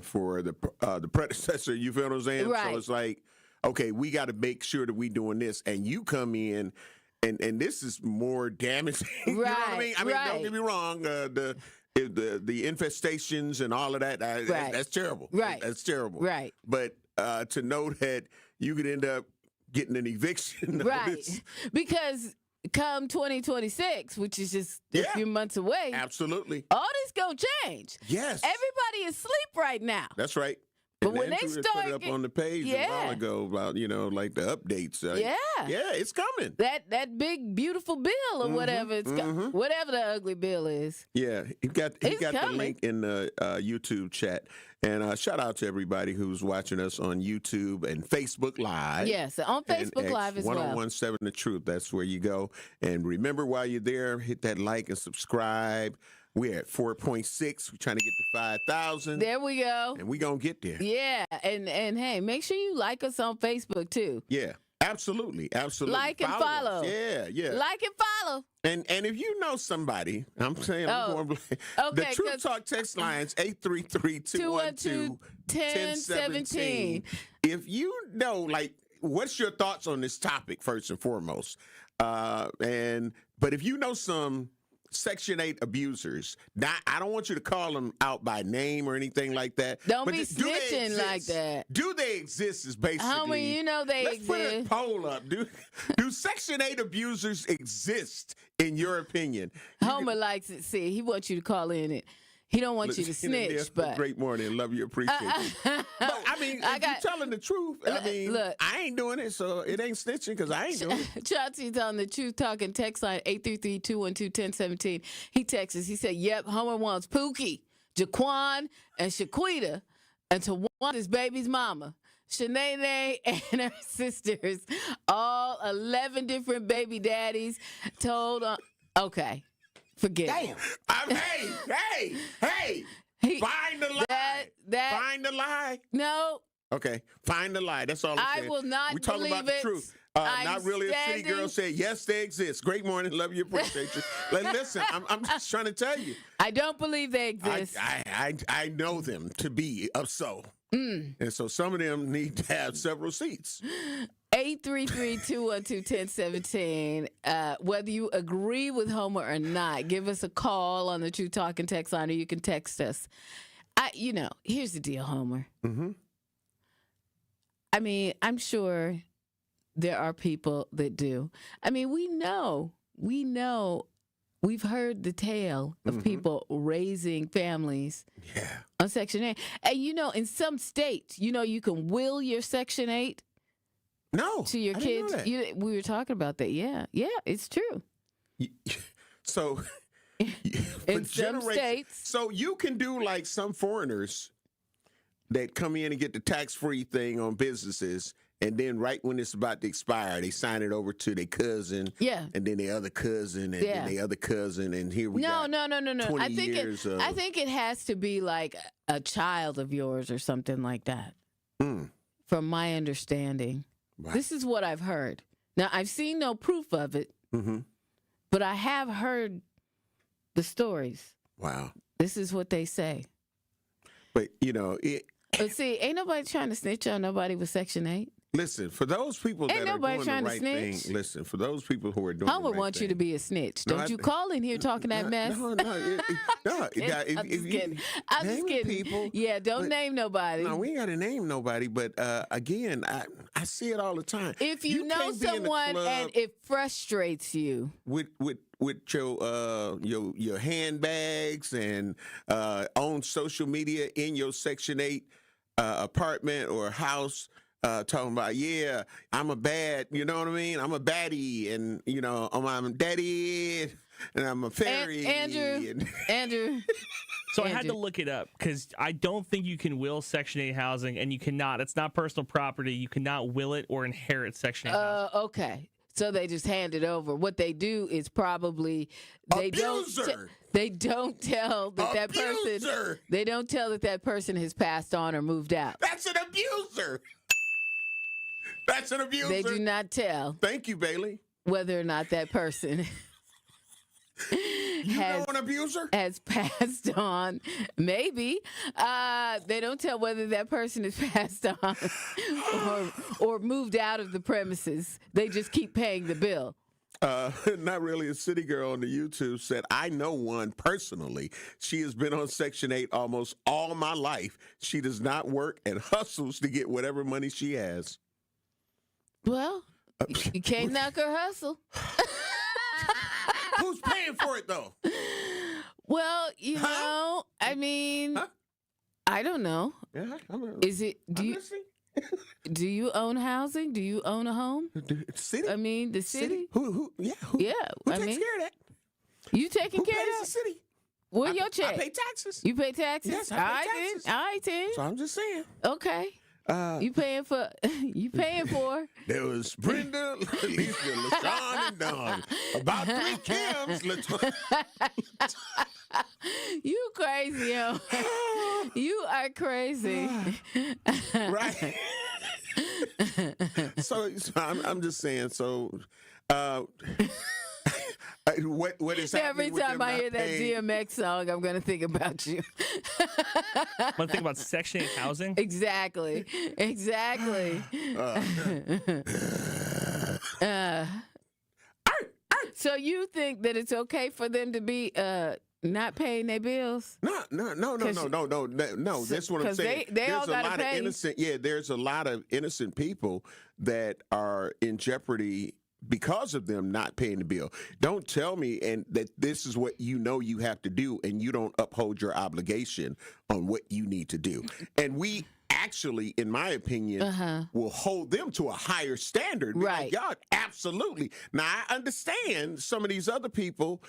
for the predecessor. You feel what I'm saying? Right. So it's like, okay, we got to make sure that we doing this, and you come in, and this is more damaging. You know what I mean? Don't get me wrong. The infestations and all of that, that's terrible. Right. That's terrible. Right. But to know that you could end up getting an eviction. Right. Because come 2026, which is just a few months away. Absolutely. All this gonna change. Yes. Everybody is asleep right now. That's right. But and when they Andrew start put it up on the page a while ago about, like the updates. Yeah, it's coming. That big beautiful bill or whatever it's whatever the ugly bill is. Yeah, he got the coming. link in the YouTube chat. And shout out to everybody who's watching us on YouTube and Facebook Live. Yes, on Facebook Live as well. 101.7 The Truth. That's where you go. And remember, while you're there, hit that like and subscribe. We're at 4.6. We're trying to get to 5,000. There we go. And we're going to get there. Yeah. And hey, make sure you like us on Facebook, too. Yeah. Absolutely. Like and follow. Yeah. Like and follow. And if you know somebody, I'm saying, the Truth Talk text lines 833-212-1017. If you know, what's your thoughts on this topic first and foremost? But if you know some Section 8 abusers, now I don't want you to call them out by name or anything like that. Don't but be snitching like that. Do they exist? Is basically. Homie, you know they let's exist. Put a poll up. Do Section 8 abusers exist in your opinion? Homer likes it. See, he wants you to call in it. He don't want you to snitch, but great morning, love you, appreciate you. But I mean, if you're telling the truth, I mean, look, I ain't doing it, so it ain't snitching because I ain't doing it. Chauncey's on the Truth Talking text line 833-212-1017. He texts us. He said, "Yep, Homer wants Pookie, Jaquan, and Shaquita, and to want his baby's mama." Shanae and her sisters, all 11 different baby daddies, told on. Okay. Forget it. Hey! Find the lie. Find the lie. No. Okay, find the lie. That's all I'm saying. I will not We're talking believe about the it. truth. Not really a city girl said, yes, they exist. Great morning. Love you. Appreciate you. Listen, I'm just trying to tell you. I don't believe they exist. I know them to be so. And so some of them need to have several seats. 833-212-1017. Whether you agree with Homer or not, give us a call on the True Talking text line, or you can text us. Here's the deal, Homer. Mm-hmm. I mean, I'm sure there are people that do. I mean, we know. We've heard the tale of people raising families on Section 8. And, in some states, you can will your Section 8 to your kids. We were talking about that. Yeah, it's true. So, in some states. So you can do like some foreigners that come in and get the tax-free thing on businesses, and then right when it's about to expire, they sign it over to their cousin, and then their other cousin, and then their other cousin, and here we go. No. 20 years I think it has to be like a child of yours or something like that. From my understanding, this is what I've heard. Now I've seen no proof of it, but I have heard the stories. Wow, this is what they say. But But see, ain't nobody trying to snitch on nobody with Section 8. Listen, for those people that are doing the right thing, listen, for those people who are doing Homer wants you to be a snitch. Don't you call in here talking that mess. No. I'm just kidding. People, don't name nobody. No, we ain't got to name nobody. But again, I see it all the time. If you know someone and it frustrates you with your handbags and on social media in your Section 8 apartment or house. Talking about, I'm a bad, you know what I mean? I'm a baddie, and, I'm a daddy, and I'm a fairy. Andrew. So I had to look it up because I don't think you can will Section 8 housing, and you cannot. It's not personal property. You cannot will it or inherit Section 8 housing. Okay. So they just hand it over. What they do is probably they don't tell that person. They don't tell that person has passed on or moved out. That's an abuser. That's an abuser. They do not tell. Thank you, Bailey. Whether or not that person know an abuser has passed on. Maybe they don't tell whether that person has passed on or moved out of the premises. They just keep paying the bill. Not really a city girl on the YouTube said, I know one personally. She has been on Section 8 almost all my life. She does not work and hustles to get whatever money she has. Well, you can't knock her hustle. Who's paying for it, though? Well, I mean, I don't know. Is it? Do you own housing? Do you own a home? The city? I mean, the city? Who Who takes care of that? You taking care pays of the city? Where your check? I pay taxes. You pay taxes? Yes, I pay taxes. All right, then. So I'm just saying. Okay. You paying for? There was Brenda, Lisa, LaShawn, and Dawn. About 3 Kims. You crazy, yo. You are crazy. Right. So I'm just saying. So what is Every happening with time them I not hear that paying? DMX song, I'm going to think about you. Want to think about Section 8 housing? Exactly. So you think that it's okay for them to be not paying their bills? No. That's what I'm saying. They all got to pay. There's a lot of innocent people that are in jeopardy because of them not paying the bill. Don't tell me and that this is what you know you have to do, and you don't uphold your obligation on what you need to do. And we actually, in my opinion, will hold them to a higher standard. Right. Like, y'all, absolutely. Now, I understand some of these other people,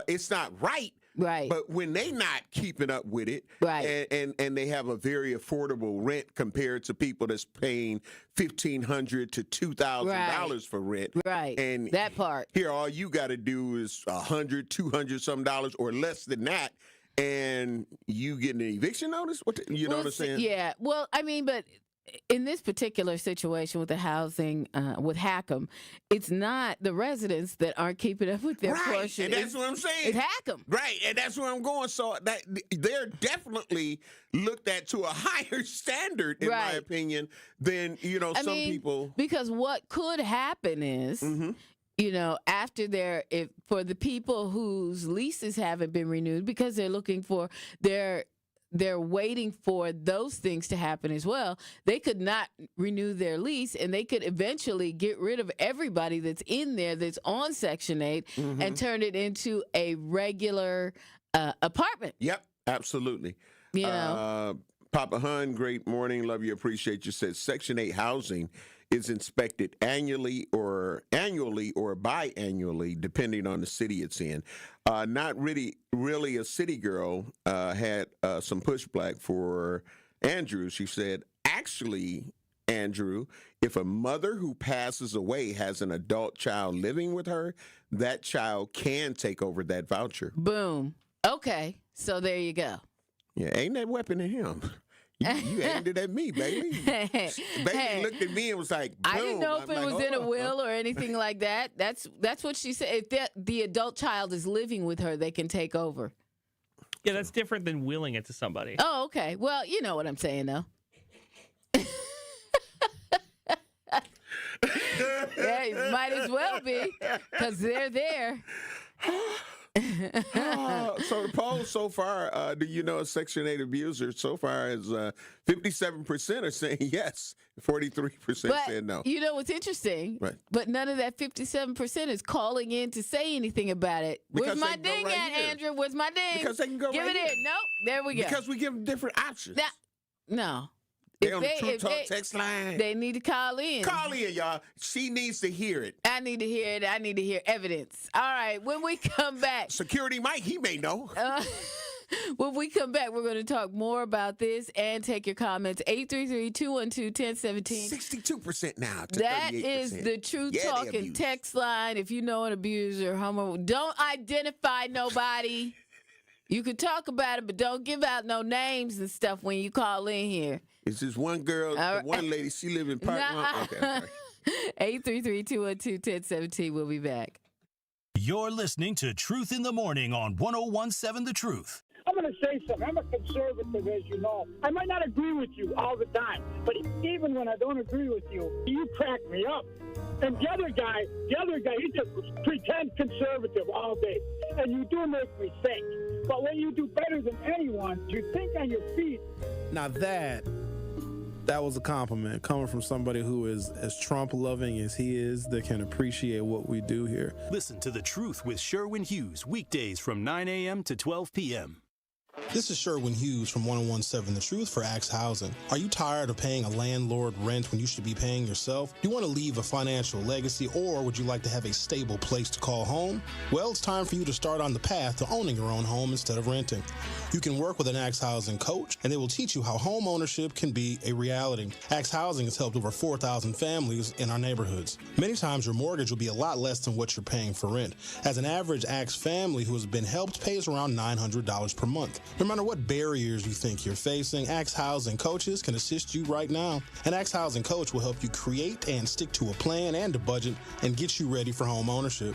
it's not right. Right. But when they not keeping up with it, right, and they have a very affordable rent compared to people that's paying $1,500 to $2,000 for rent, right, and that part here, all you got to do is $100, $200 some dollars or less than that, and you get an eviction notice. You know what I'm saying? Yeah. Well, I mean, but in this particular situation with the housing, with Hackham, it's not the residents that aren't keeping up with their portion. And that's what I'm saying. It's Hackham. Right, and that's where I'm going. So that they're definitely looked at to a higher standard, in my opinion, than some people. Because what could happen is, after for the people whose leases haven't been renewed because they're looking for they're waiting for those things to happen as well. They could not renew their lease, and they could eventually get rid of everybody that's in there that's on Section 8 and turn it into a regular apartment. Yep, absolutely. Papa Hun, great morning. Love you, appreciate you. Said Section 8 housing is inspected annually or biannually, depending on the city it's in. Not really a city girl had some pushback for Andrew. She said, actually, Andrew, if a mother who passes away has an adult child living with her, that child can take over that voucher. Boom. Okay, so there you go. Yeah, ain't that weapon in him? You aimed it at me, baby. Baby looked at me and was like, boom. I didn't know if it was in a will or anything like that. That's what she said. If the adult child is living with her, they can take over. Yeah, that's different than willing it to somebody. Oh, okay. Well, you know what I'm saying, though. Yeah, it might as well be, because they're there. So the poll so far, do you know a Section 8 abuser? So far as 57% are saying yes, 43% saying no. You know what's interesting? Right. But none of that 57% is calling in to say anything about it. Because Where's my ding at, Andrew? Where's my ding? Because they can go Give right it here. in. Nope. There we go. Because we give them different options. No. They on the True Talk text line. They need to call in. Call in, y'all. She needs to hear it. I need to hear it. I need to hear evidence. All right. When we come back. Security Mike, he may know. When we come back, we're going to talk more about this and take your comments. 833-212-1017. 62% now to That 38%. is the True Talking text line. If you know an abuser, don't identify nobody. You can talk about it, but don't give out no names and stuff when you call in here. It's just one girl, one lady, she live in Park One. Okay, 833-212-1017. We'll be back. You're listening to Truth in the Morning on 101.7 The Truth. I'm going to say something. I'm a conservative, as you know. I might not agree with you all the time, but even when I don't agree with you, you crack me up. And the other guy, he just pretend conservative all day. And you do make me think. But when you do better than anyone, you think on your feet. Now that was a compliment coming from somebody who is as Trump-loving as he is, that can appreciate what we do here. Listen to The Truth with Sherwin Hughes, weekdays from 9 a.m. to 12 p.m. This is Sherwin Hughes from 101.7 The Truth for Axe Housing. Are you tired of paying a landlord rent when you should be paying yourself? Do you want to leave a financial legacy, or would you like to have a stable place to call home? Well, it's time for you to start on the path to owning your own home instead of renting. You can work with an Axe Housing coach, and they will teach you how home ownership can be a reality. Axe Housing has helped over 4,000 families in our neighborhoods. Many times your mortgage will be a lot less than what you're paying for rent. As an average Axe family who has been helped pays around $900 per month. No matter what barriers you think you're facing, Axe Housing coaches can assist you right now. An Axe Housing coach will help you create and stick to a plan and a budget and get you ready for home ownership.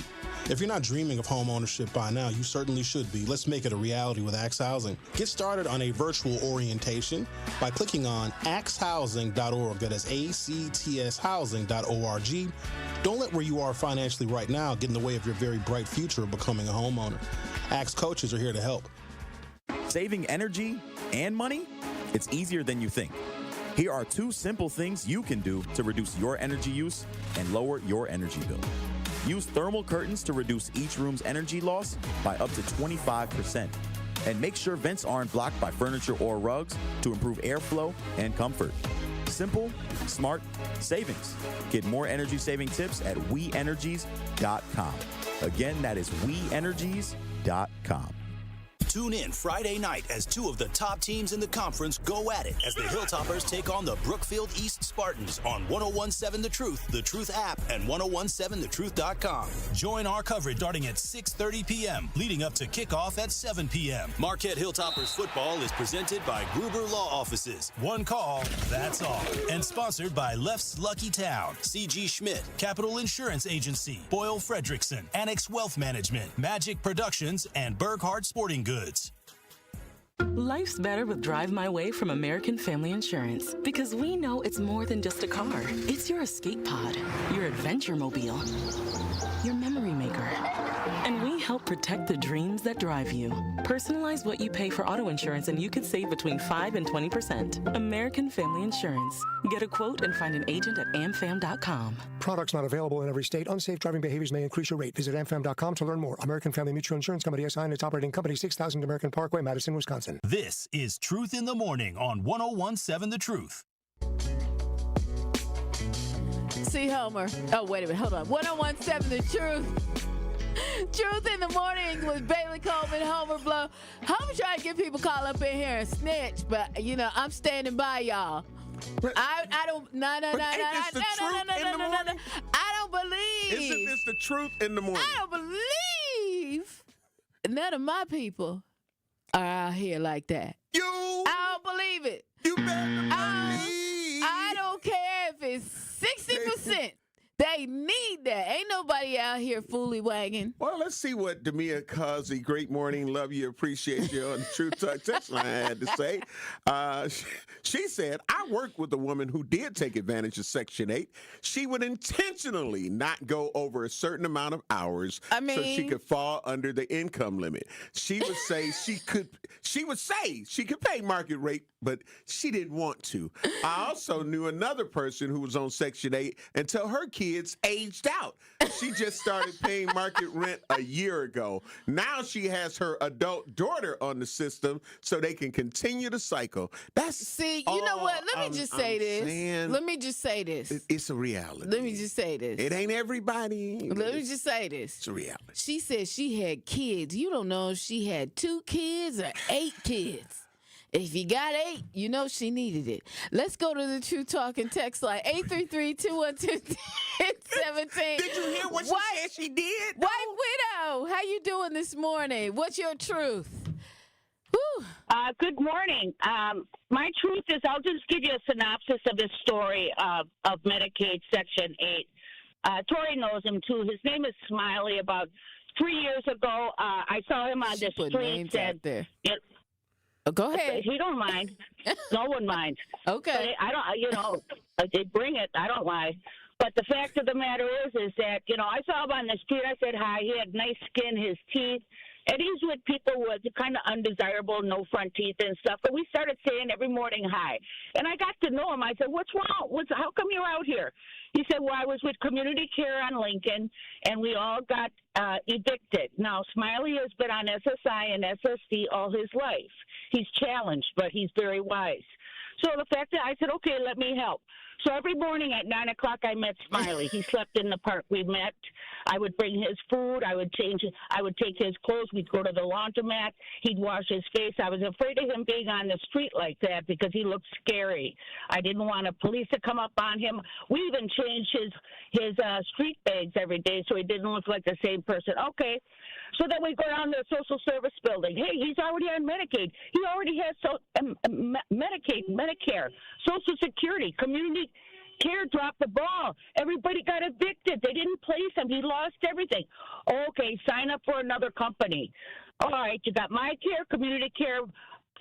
If you're not dreaming of home ownership by now, you certainly should be. Let's make it a reality with Axe Housing. Get started on a virtual orientation by clicking on axhousing.org. That is ACTS housing.org. Don't let where you are financially right now get in the way of your very bright future of becoming a homeowner. Axe coaches are here to help. Saving energy and money? It's easier than you think. Here are 2 simple things you can do to reduce your energy use and lower your energy bill. Use thermal curtains to reduce each room's energy loss by up to 25%. And make sure vents aren't blocked by furniture or rugs to improve airflow and comfort. Simple, smart savings. Get more energy-saving tips at WeEnergies.com. Again, that is WeEnergies.com. Tune in Friday night as 2 of the top teams in the conference go at it as the Hilltoppers take on the Brookfield East Spartans on 1017 The Truth, The Truth app, and 1017thetruth.com. Join our coverage starting at 6:30 p.m., leading up to kickoff at 7 p.m. Marquette Hilltoppers football is presented by Gruber Law Offices. One call, that's all. And sponsored by Left's Lucky Town, C.G. Schmidt, Capital Insurance Agency, Boyle Fredrickson, Annex Wealth Management, Magic Productions, and Burghardt Sporting Goods. Life's better with Drive My Way from American Family Insurance because we know it's more than just a car. It's your escape pod, your adventure mobile, your memory maker. And we help protect the dreams that drive you. Personalize what you pay for auto insurance and you could save between 5 and 20%. American Family Insurance. Get a quote and find an agent at amfam.com. Products not available in every state. Unsafe driving behaviors may increase your rate. Visit amfam.com to learn more. American Family Mutual Insurance Company SI and its operating company 6000 American Parkway, Madison, Wisconsin. This is Truth in the Morning on 1017 The Truth. See, Homer. Oh, wait a minute. Hold on. 1017 The Truth. Truth in the Morning with Bailey Coleman, Homer Blow. Homer trying to get people call up in here and snitch, but, I'm standing by y'all. I don't, no. I don't believe. Isn't this the truth in the morning? I don't believe none of my people are out here like that. I don't believe it. You better believe. I don't care if it's 60%. They need that. Ain't nobody out here fully wagging. Well, let's see what Demia Kazi, great morning, love you, appreciate you on the True Talk text line had to say. She said, I worked with a woman who did take advantage of Section 8. She would intentionally not go over a certain amount of hours so she could fall under the income limit. She would say she could pay market rate, but she didn't want to. I also knew another person who was on Section 8 until her kids aged out. She just started paying market rent a year ago. Now she has her adult daughter on the system so they can continue the cycle. You know what? Let me just say this. It's a reality. Let me just say this. It ain't everybody. Let me just say this. It's a reality. She said she had kids. You don't know if she had 2 kids or 8 kids. If you got 8, you know she needed it. Let's go to the True Talking text line, 833-212-1017. Did you hear what she said she did? White Widow, how you doing this morning? What's your truth? Good morning. My truth is, I'll just give you a synopsis of this story of Medicaid Section 8. Tori knows him, too. His name is Smiley. About 3 years ago, I saw him on the streets. Go ahead. He don't mind. No one minds. Okay. But I don't, they bring it. I don't lie. But the fact of the matter is that, I saw him on the street. I said hi. He had nice skin, his teeth. And he's with people with kind of undesirable, no front teeth and stuff. But we started saying every morning hi. And I got to know him. I said, what's wrong? How come you're out here? He said, well, I was with Community Care on Lincoln, and we all got evicted. Now, Smiley has been on SSI and SSD all his life. He's challenged, but he's very wise. So the fact that I said, okay, let me help. So every morning at 9 o'clock, I met Smiley. He slept in the park. We met. I would bring his food. I would take his clothes. We'd go to the laundromat. He'd wash his face. I was afraid of him being on the street like that because he looked scary. I didn't want a police to come up on him. We even changed his street bags every day so he didn't look like the same person. Okay. So then we go down to the social service building. Hey, he's already on Medicaid. He already has Medicaid, Medicare, Social Security, Community Care dropped the ball. Everybody got evicted. They didn't place him. He lost everything. Okay, sign up for another company. All right, you got My Care, Community Care,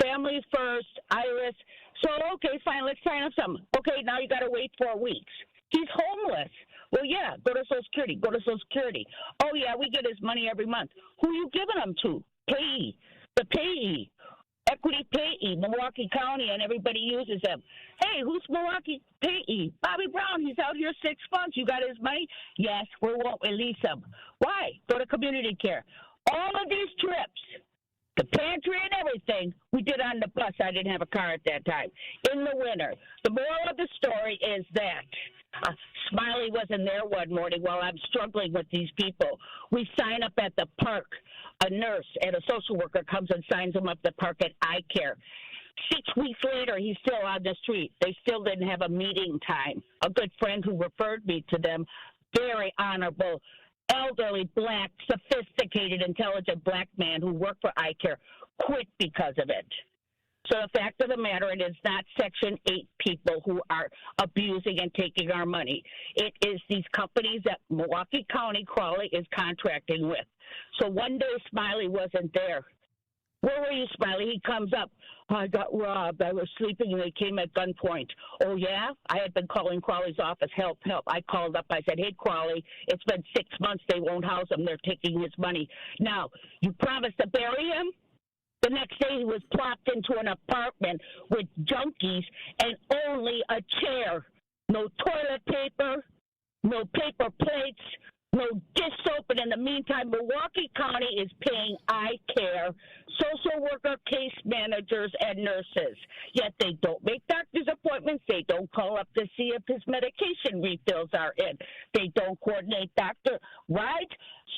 Families First, Iris. So, okay, fine, let's sign up some. Okay, now you got to wait 4 weeks. He's homeless. Well, yeah, go to Social Security. Go to Social Security. Oh, yeah, we get his money every month. Who are you giving them to? Payee. The payee. Equity payee. Milwaukee County, and everybody uses them. Hey, who's Milwaukee payee? Bobby Brown. He's out here 6 months. You got his money? Yes, we won't release him. Why? Go to community care. All of these trips, the pantry and everything, we did on the bus. I didn't have a car at that time. In the winter. The moral of the story is that Smiley wasn't there one morning while I'm struggling with these people. We sign up at the park. A nurse and a social worker comes and signs him up at the park at I Care. 6 weeks later, he's still on the street. They still didn't have a meeting time. A good friend who referred me to them, very honorable, elderly, black, sophisticated, intelligent black man who worked for I Care, quit because of it. So the fact of the matter, it is not Section 8 people who are abusing and taking our money. It is these companies that Milwaukee County Crawley is contracting with. So one day Smiley wasn't there. Where were you, Smiley? He comes up. I got robbed. I was sleeping and they came at gunpoint. Oh, yeah? I had been calling Crawley's office. Help, help. I called up. I said, hey, Crawley, it's been 6 months. They won't house him. They're taking his money. Now, you promised to bury him? The next day he was plopped into an apartment with junkies and only a chair. No toilet paper, no paper plates, no dish soap. And in the meantime, Milwaukee County is paying I Care, social worker, case managers, and nurses. Yet they don't make doctor's appointments. They don't call up to see if his medication refills are in. They don't coordinate doctor, right?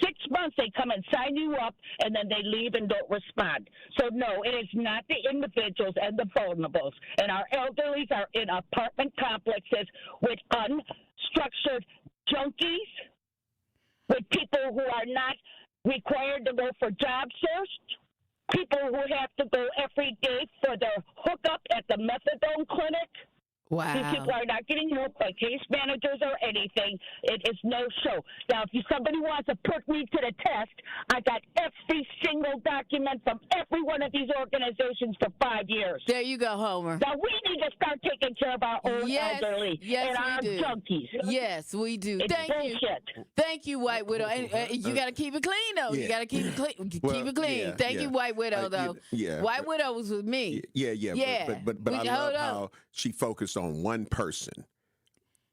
6 months they come and sign you up, and then they leave and don't respond. So, no, it is not the individuals and the vulnerables. And our elderlies are in apartment complexes with unstructured junkies, with people who are not required to go for job search, people who have to go every day for their hookup at the methadone clinic. Wow. These people are not getting help by case managers or anything. It is no show. Now, if somebody wants to put me to the test, I got every single document from every one of these organizations for 5 years. There you go, Homer. Now, we need to start taking care of our own elderly and our junkies. Yes, we do. It's Thank you. bullshit. Thank you, White Widow. And you got to keep it clean, though. Yeah. You got to keep it clean. Well, keep it clean. yeah, Thank yeah. you, White Widow, though. Yeah. White Widow was with me. Yeah. But I Hold love on. how she focused on one person.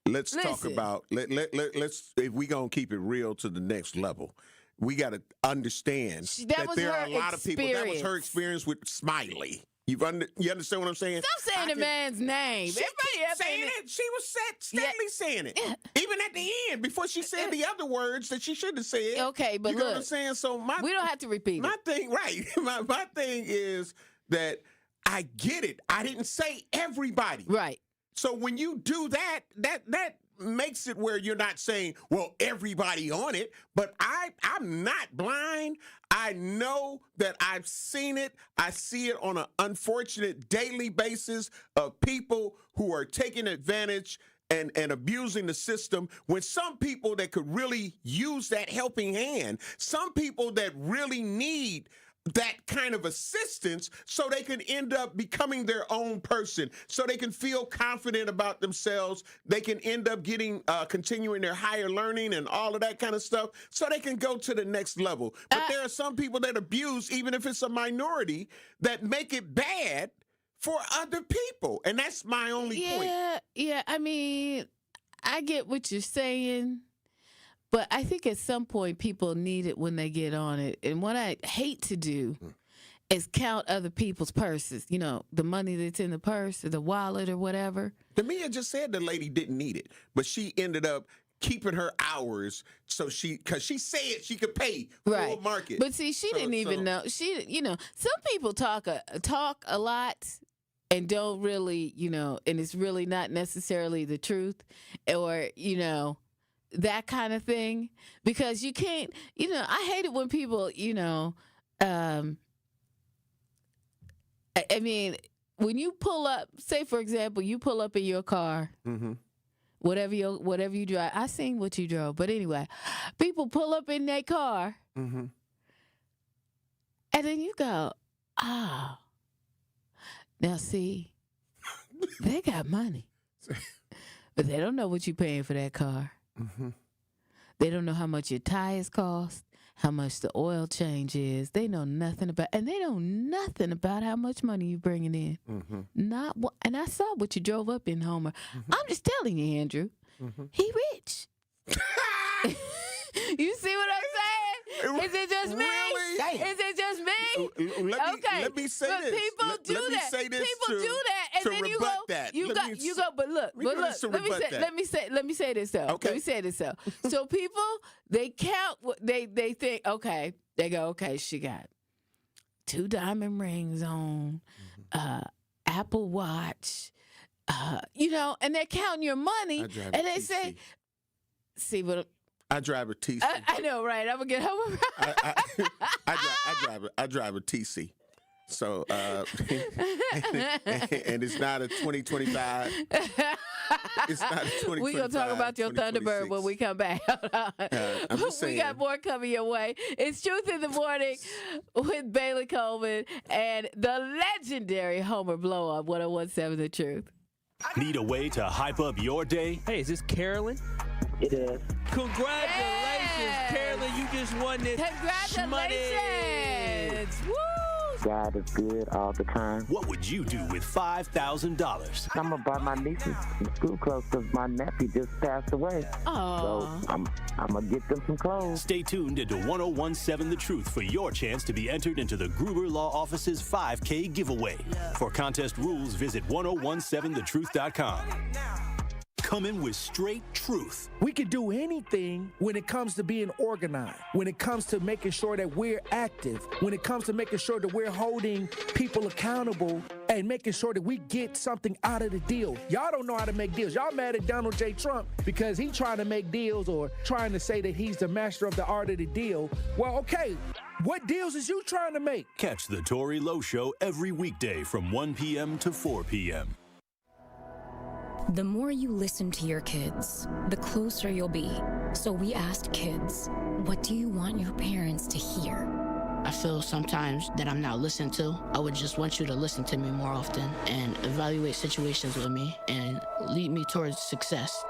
Let's talk Listen. about let's if we gonna keep it real to the next level, we got to understand That was there her are a lot of people. That was her experience. experience with Smiley. You understand what I'm saying? Stop saying the man's name. She Everybody keep saying it. She was steadily saying it. Even at the end, before she said the other words that she should have said. Okay, but you know look, what I'm saying? So we don't have to repeat my it. thing, right? My thing is that I get it. I didn't say everybody. Right. So when you do that makes it where you're not saying, well, everybody on it, but I'm not blind. I know that I've seen it. I see it on an unfortunate daily basis of people who are taking advantage and abusing the system, when some people that could really use that helping hand, some people that really need that kind of assistance so they can end up becoming their own person, so they can feel confident about themselves. They can end up getting, continuing their higher learning and all of that kind of stuff, so they can go to the next level. But there are some people that abuse, even if it's a minority, that make it bad for other people. And that's my only point. Yeah. I mean, I get what you're saying. But I think at some point people need it when they get on it. And what I hate to do is count other people's purses. You know, the money that's in the purse or the wallet or whatever. Tamia just said the lady didn't need it, but she ended up keeping her hours because she said she could pay full market. But see, she didn't even know. Some people talk a lot and don't really, and it's really not necessarily the truth, or, that kind of thing, because you can't, I hate it when people, I mean, when you pull up, say, for example, you pull up in your car, whatever you drive. I seen what you drove, but anyway, people pull up in their car, and then you go, oh, now see, they got money, but they don't know what you're paying for that car. They don't know how much your tires cost, how much the oil change is. They know nothing about, and they know nothing about how much money you're bringing in. Not what, and I saw what you drove up in, Homer. I'm just telling you, Andrew, he rich. You see what I'm saying? Is it just me? Really? Is it just me? Let me say but this. People do let me that. say this People do that, and to then you go. rebut that. You go. But look. Let me say this though. Okay. Let me say this though. So people, they count. They think. Okay. They go. Okay. She got 2 diamond rings on, Apple Watch. And they're counting your money, and they say, "See what." I drive a TC. I know, right? I'm gonna get home. I drive a TC. So, and it's not a 2025. It's not a 2025. We're going to talk about your Thunderbird when we come back. I'm just saying. We got more coming your way. It's Truth in the Morning with Bailey Coleman and the legendary Homer Blow on 101.7 The Truth. Need a way to hype up your day? Hey, is this Carolyn? It is. Congratulations, Carolyn. You just won this. Congratulations. Woo! God is good all the time. What would you do with $5,000? I'm going to buy my nieces some school clothes because my nephew just passed away. Oh. So I'm going to get them some clothes. Stay tuned into 101.7 The Truth for your chance to be entered into the Gruber Law Office's 5K giveaway. For contest rules, visit 1017thetruth.com. Coming with straight truth. We can do anything when it comes to being organized, when it comes to making sure that we're active, when it comes to making sure that we're holding people accountable and making sure that we get something out of the deal. Y'all don't know how to make deals. Y'all mad at Donald J. Trump because he's trying to make deals or trying to say that he's the master of the art of the deal. Well, okay, what deals is you trying to make? Catch the Tory Lowe Show every weekday from 1 p.m. to 4 p.m. The more you listen to your kids, the closer you'll be. So we asked kids, what do you want your parents to hear? I feel sometimes that I'm not listened to. I would just want you to listen to me more often and evaluate situations with me and lead me towards success.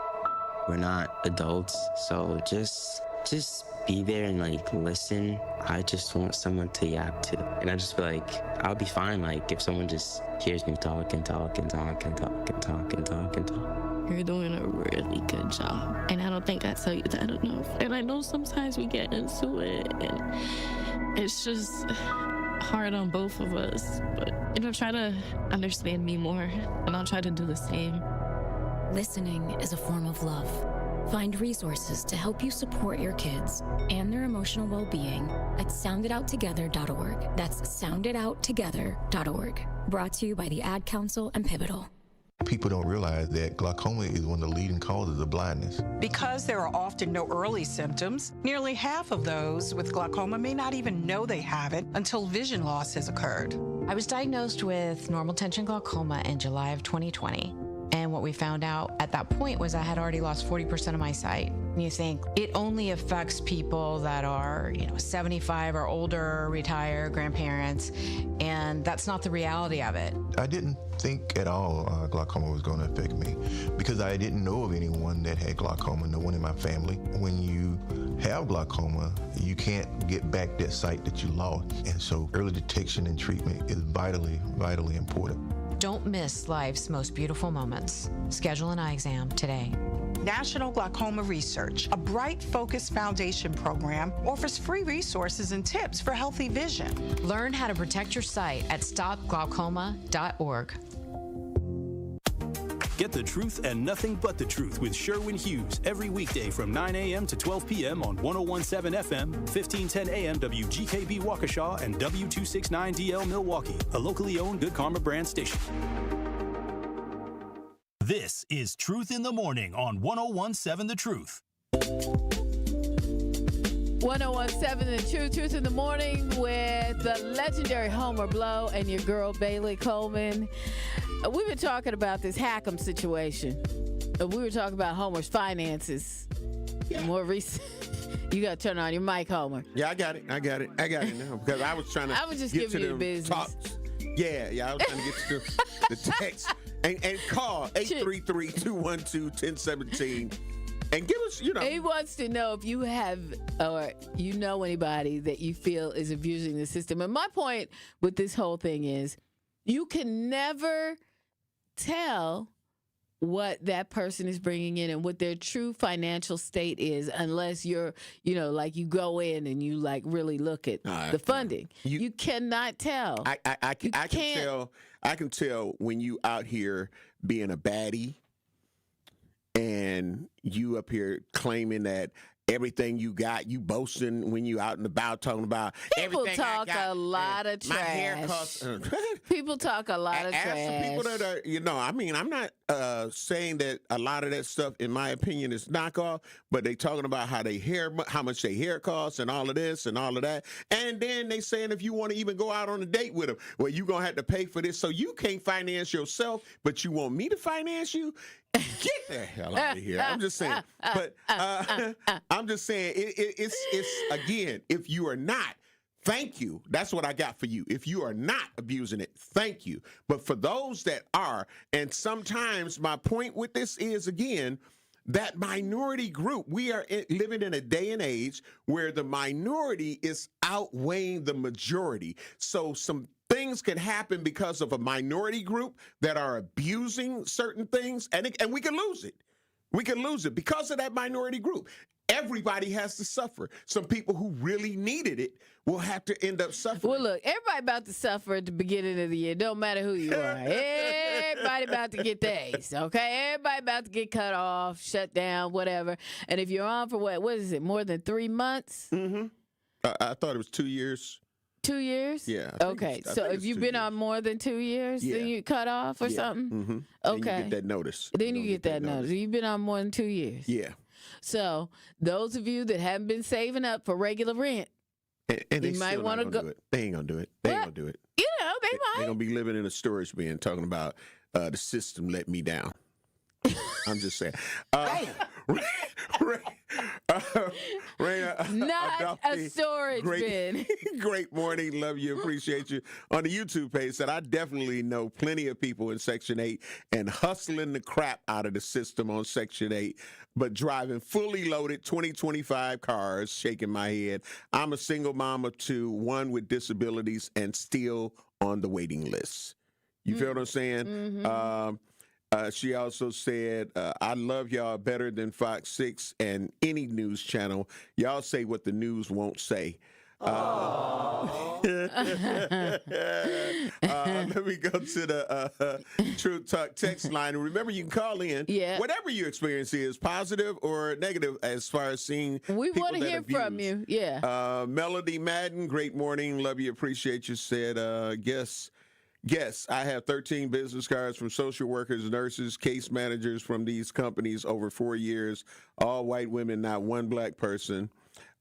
We're not adults, so just be there and listen. I just want someone to yap to. And I just feel like I'll be fine if someone just hears me talk and talk and talk and talk and talk and talk and talk. You're doing a really good job. And I don't think I tell you that enough. And I know sometimes we get into it and it's just hard on both of us. But try to understand me more and I'll try to do the same. Listening is a form of love. Find resources to help you support your kids and their emotional well-being at sounditouttogether.org. That's sounditouttogether.org. Brought to you by the Ad Council and Pivotal. People don't realize that glaucoma is one of the leading causes of blindness. Because there are often no early symptoms, nearly half of those with glaucoma may not even know they have it until vision loss has occurred. I was diagnosed with normal tension glaucoma in July of 2020. And what we found out at that point was I had already lost 40% of my sight. And you think it only affects people that are, 75 or older, retired, grandparents, and that's not the reality of it. I didn't think at all glaucoma was going to affect me because I didn't know of anyone that had glaucoma, no one in my family. When you have glaucoma, you can't get back that sight that you lost. And so early detection and treatment is vitally, vitally important. Don't miss life's most beautiful moments. Schedule an eye exam today. National Glaucoma Research, a bright, focused foundation program, offers free resources and tips for healthy vision. Learn how to protect your sight at stopglaucoma.org. Get the truth and nothing but the truth with Sherwin Hughes every weekday from 9 a.m. to 12 p.m. on 101.7 FM, 1510 a.m. WGKB Waukesha, and W269DL Milwaukee, a locally owned Good Karma brand station. This is Truth in the Morning on 101.7 The Truth. 101.7 The Truth, Truth in the Morning with the legendary Homer Blow and your girl Bailey Coleman. We've been talking about this Hackham situation. we were talking about Homer's finances. More recent. You got to turn on your mic, Homer. Yeah, I got it now because I was trying to. I was just get giving to you the business. talks. Yeah, I was trying to get to the text and call 833-212-1017 and give us, He wants to know if you have or you know anybody that you feel is abusing the system. And my point with this whole thing is you can never tell what that person is bringing in and what their true financial state is unless you're, like you go in and you like really look at the funding. You cannot tell. I can tell when you out here being a baddie and you up here claiming that everything you got, you boasting when you out and about talking about people everything talk I got, a lot of trash. My hair costs. People talk a lot of trash. Ask the people that are, I'm not saying that a lot of that stuff, in my opinion, is knockoff, but they talking about how much their hair costs and all of this and all of that. And then they saying if you want to even go out on a date with them, well, you're going to have to pay for this. So you can't finance yourself, but you want me to finance you? Get the hell out of here. I'm just saying. But I'm just saying, it's again, if you are not, thank you. That's what I got for you. If you are not abusing it, thank you. But for those that are, and sometimes my point with this is, again, that minority group, we are living in a day and age where the minority is outweighing the majority. So some things can happen because of a minority group that are abusing certain things, and we can lose it. We can lose it because of that minority group. Everybody has to suffer. Some people who really needed it will have to end up suffering. Well, look, everybody about to suffer at the beginning of the year. Don't matter who you are. Everybody about to get theirs, okay? Everybody about to get cut off, shut down, whatever. And if you're on for what is it, more than 3 months? Mm-hmm. I thought it was 2 years. 2 years? Yeah. Okay. So if you've been on more than 2 years, then you cut off or something? Mm-hmm. Okay. Then you get that notice. Then you get that notice. You've been on more than 2 years. Yeah. So those of you that haven't been saving up for regular rent, and they you might want to go. They ain't gonna do it. They ain't gonna do it. They might. They're gonna be living in a storage bin talking about the system let me down. I'm just saying. Rhea, not a storage bin. Great morning. Love you. Appreciate you. On the YouTube page said, I definitely know plenty of people in Section 8 and hustling the crap out of the system on Section 8, but driving fully loaded 2025 cars, shaking my head. I'm a single mom of two, one with disabilities, and still on the waiting list. You feel what I'm saying? Mm-hmm. She also said, I love y'all better than Fox 6 and any news channel. Y'all say what the news won't say. Let me go to the Truth Talk text line. And remember, you can call in. Yeah. Whatever your experience is, positive or negative, as far as seeing we people want to that hear abuse. from you. Yeah. Melody Madden, great morning. Love you. Appreciate you. Said, Yes, I have 13 business cards from social workers, nurses, case managers from these companies over 4 years, all white women, not one black person.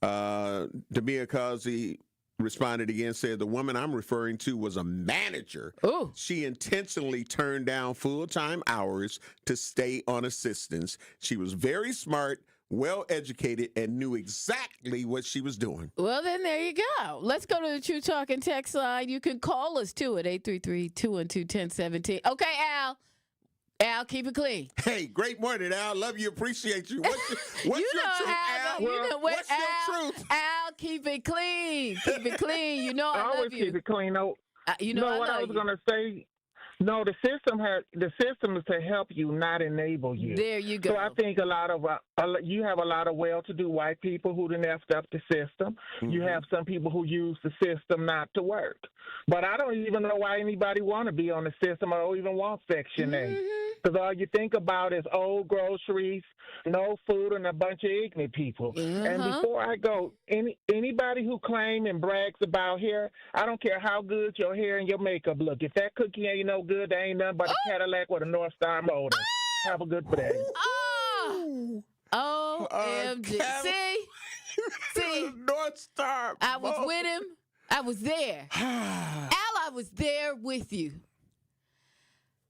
Damia Kazi responded again, said, the woman I'm referring to was a manager. Ooh. She intentionally turned down full-time hours to stay on assistance. She was very smart, well-educated, and knew exactly what she was doing. Well, then there you go. Let's go to the True Talk and text line. You can call us, too, at 833-212-1017. Okay, Al. Al, keep it clean. Hey, great morning, Al. Love you, appreciate you. What's your truth, Al? What's your truth? Al, keep it clean. Keep it clean. You know I always love you. Keep it clean. No, what I was going to say. No, the system is to help you, not enable you. There you go. So I think you have a lot of well-to-do white people who done effed up the system. Mm-hmm. You have some people who use the system not to work. But I don't even know why anybody want to be on the system or even want Section 8. Because all you think about is old groceries, no food, and a bunch of ignorant people. And before I go, anybody who claim and brags about hair, I don't care how good your hair and your makeup look. If that cookie ain't no good, there ain't nothing but a Cadillac with a North Star motor. Have a good day. OMG. See? North Star I was with him. I was there. Al, I was there with you.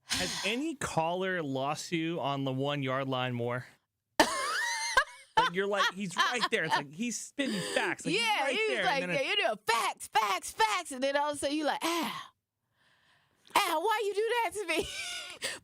Has any caller lost you on the 1 yard line more? Like you're like, he's right there. It's like he's spitting facts. Like, yeah, he's right there. like, you know, facts. And then all of a sudden you're like, why you do that to me?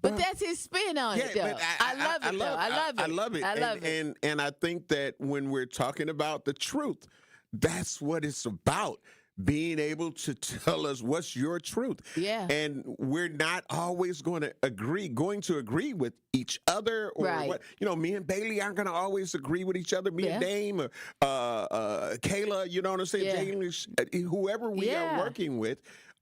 But that's his spin on it, though. I love it, though. I love it. And I think that when we're talking about the truth, that's what it's about. Being able to tell us what's your truth. Yeah. And we're not always going to agree with each other or what. You know, me and Bailey aren't going to always agree with each other. Me and Dame or Kayla, you know what I'm saying? Jalen, whoever we are working with,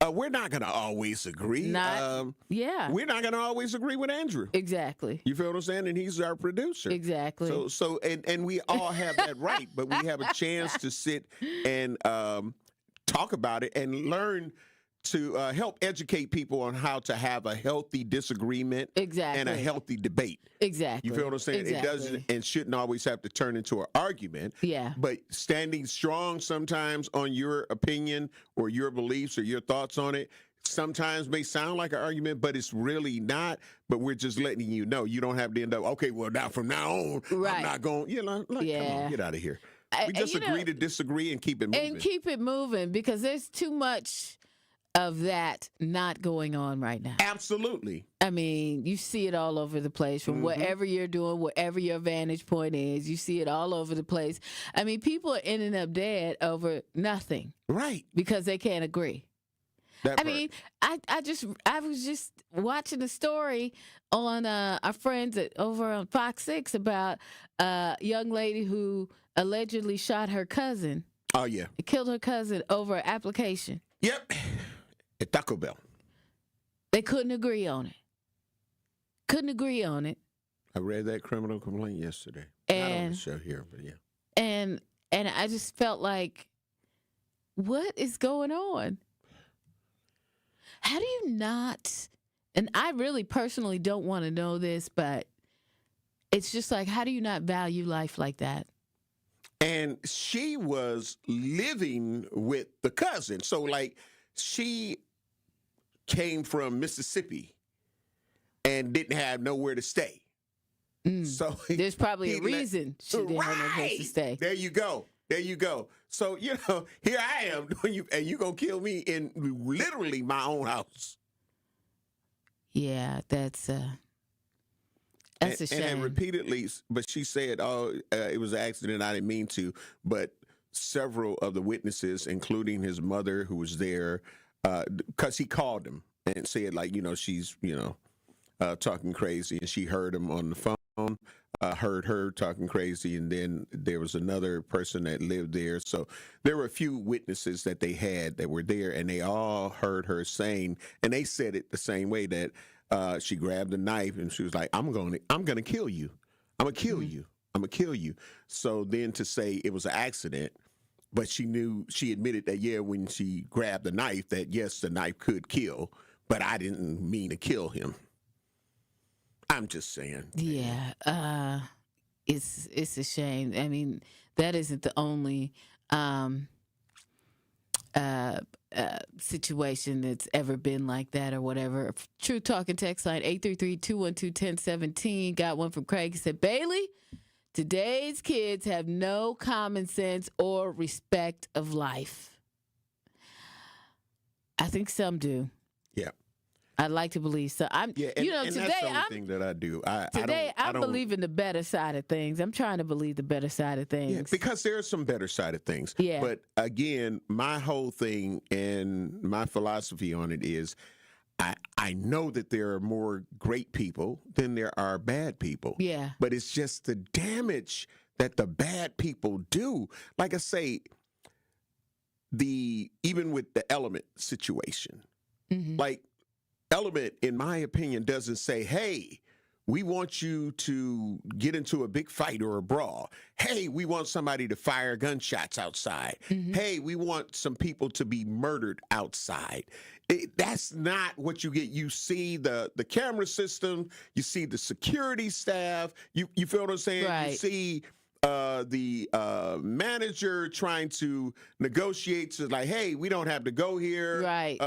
we're not going to always agree. We're not going to always agree with Andrew. Exactly. You feel what I'm saying? And he's our producer. Exactly. So and we all have that right, but we have a chance to sit and talk about it and learn to help educate people on how to have a healthy disagreement and a healthy debate. Exactly. You feel what I'm saying? Exactly. It doesn't and shouldn't always have to turn into an argument. Yeah. But standing strong sometimes on your opinion or your beliefs or your thoughts on it sometimes may sound like an argument, but it's really not. But we're just letting you know. You don't have to end up, okay, well, now from now on, I'm not going, come on, get out of here. We just agree to disagree and keep it moving. And keep it moving because there's too much of that not going on right now. Absolutely. I mean, you see it all over the place from whatever you're doing, whatever your vantage point is. You see it all over the place. I mean, people are ending up dead over nothing. Right. Because they can't agree. I mean, I was just watching a story on our friends over on Fox 6 about a young lady who allegedly shot her cousin. Oh, yeah. Killed her cousin over an application. Yep. At Taco Bell. They couldn't agree on it. I read that criminal complaint yesterday. Not on the show here, but yeah. And I just felt like, what is going on? How do you not, and I really personally don't want to know this, but it's just like, how do you not value life like that? And she was living with the cousin. So, like, she came from Mississippi and didn't have nowhere to stay. So there's probably a reason she didn't have no place to stay. There you go. So, you know, here I am, and you going to kill me in literally my own house. Yeah, that's a shame. And repeatedly, but she said, it was an accident, I didn't mean to. But several of the witnesses, including his mother who was there, because he called him and said, like, you know, she's, you know, talking crazy. And she heard him on the phone, heard her talking crazy. And then there was another person that lived there. So there were a few witnesses that they had that were there, and they all heard her saying, and they said it the same way, that she grabbed a knife and she was like, I'm gonna kill you. I'm gonna kill you. I'm gonna kill you. So then to say it was an accident, but she admitted that, yeah, when she grabbed the knife, that yes, the knife could kill, but I didn't mean to kill him. I'm just saying. Yeah. It's a shame. I mean, that isn't the only situation that's ever been like that or whatever. True Talking text line 833-212-1017. Got one from Craig. He said, Bailey, today's kids have no common sense or respect of life. I think some do. Yeah. I'd like to believe so. And today that's the only thing that I do. I'm believing the better side of things. I'm trying to believe the better side of things. Yeah, because there's some better side of things. Yeah. But again, my whole thing and my philosophy on it is, I know that there are more great people than there are bad people. Yeah. But it's just the damage that the bad people do. Like I say, even with the Element situation, like, Element, in my opinion, doesn't say, hey, we want you to get into a big fight or a brawl. Hey, we want somebody to fire gunshots outside. Hey, we want some people to be murdered outside. That's not what you get. You see the camera system. You see the security staff. You feel what I'm saying? Right. You see the manager trying to negotiate to, like, hey, we don't have to go here. Right.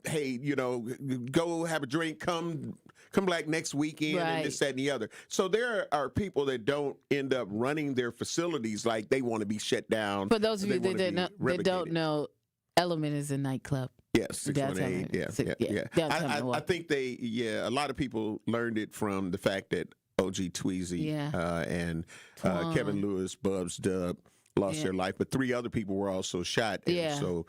Hey, you know, go have a drink, come come back next weekend and this, that, and the other. So there are people that don't end up running their facilities like they want to be shut down. For those of you that don't know, Element is a nightclub. Yes, 618. Yeah. I think a lot of people learned it from the fact that OG Tweezy and Kevin Lewis, Bubs Dub lost their life, but 3 other people were also shot. And so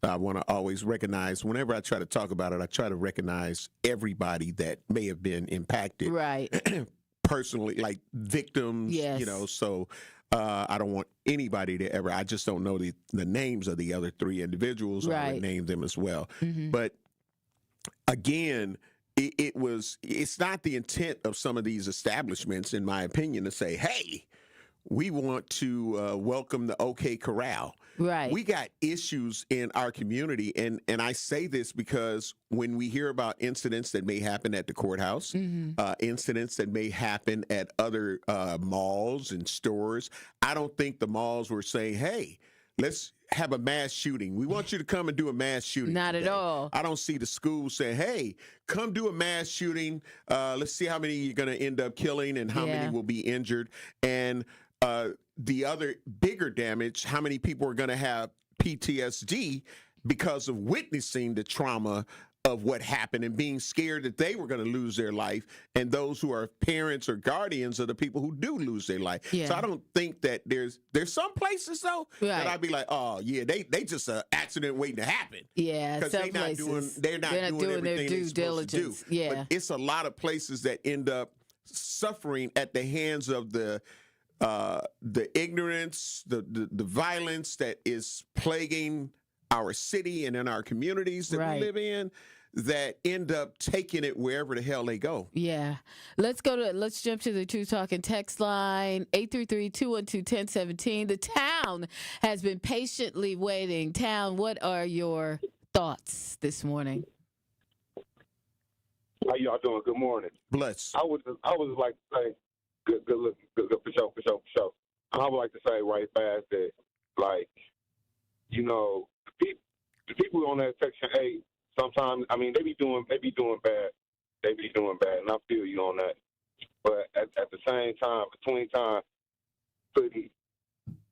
I want to always recognize, whenever I try to talk about it, I try to recognize everybody that may have been impacted. Right. Personally, like victims, so I don't want anybody to ever, I just don't know the names of the other 3 individuals. Right. I would name them as well. Mm-hmm. But again, it's not the intent of some of these establishments, in my opinion, to say, hey, we want to welcome the OK Corral. Right. We got issues in our community, and I say this because when we hear about incidents that may happen at the courthouse, incidents that may happen at other malls and stores, I don't think the malls were saying, hey, let's have a mass shooting. We want you to come and do a mass shooting. Not today. At all. I don't see the school saying, hey, come do a mass shooting. Let's see how many you're going to end up killing and how many will be injured. And the other bigger damage, how many people are going to have PTSD because of witnessing the trauma of what happened and being scared that they were going to lose their life, and those who are parents or guardians of the people who do lose their life. Yeah. So I don't think that there's some places though that I'd be like, oh yeah, they just an accident waiting to happen. Yeah, because they're not doing everything their due diligence. Yeah, but it's a lot of places that end up suffering at the hands of the ignorance, the violence that is plaguing our city and in our communities that we live in, that end up taking it wherever the hell they go. Yeah. Let's jump to the True Talking text line, 833-212-1017. The town has been patiently waiting. Town, what are your thoughts this morning? How y'all doing? Good morning. Bless. I would like to say, good for sure. I would like to say right fast that, like, you know, the people on that Section 8, sometimes, I mean, they be doing bad. They be doing bad, and I feel you on that. But at the same time, between time, putting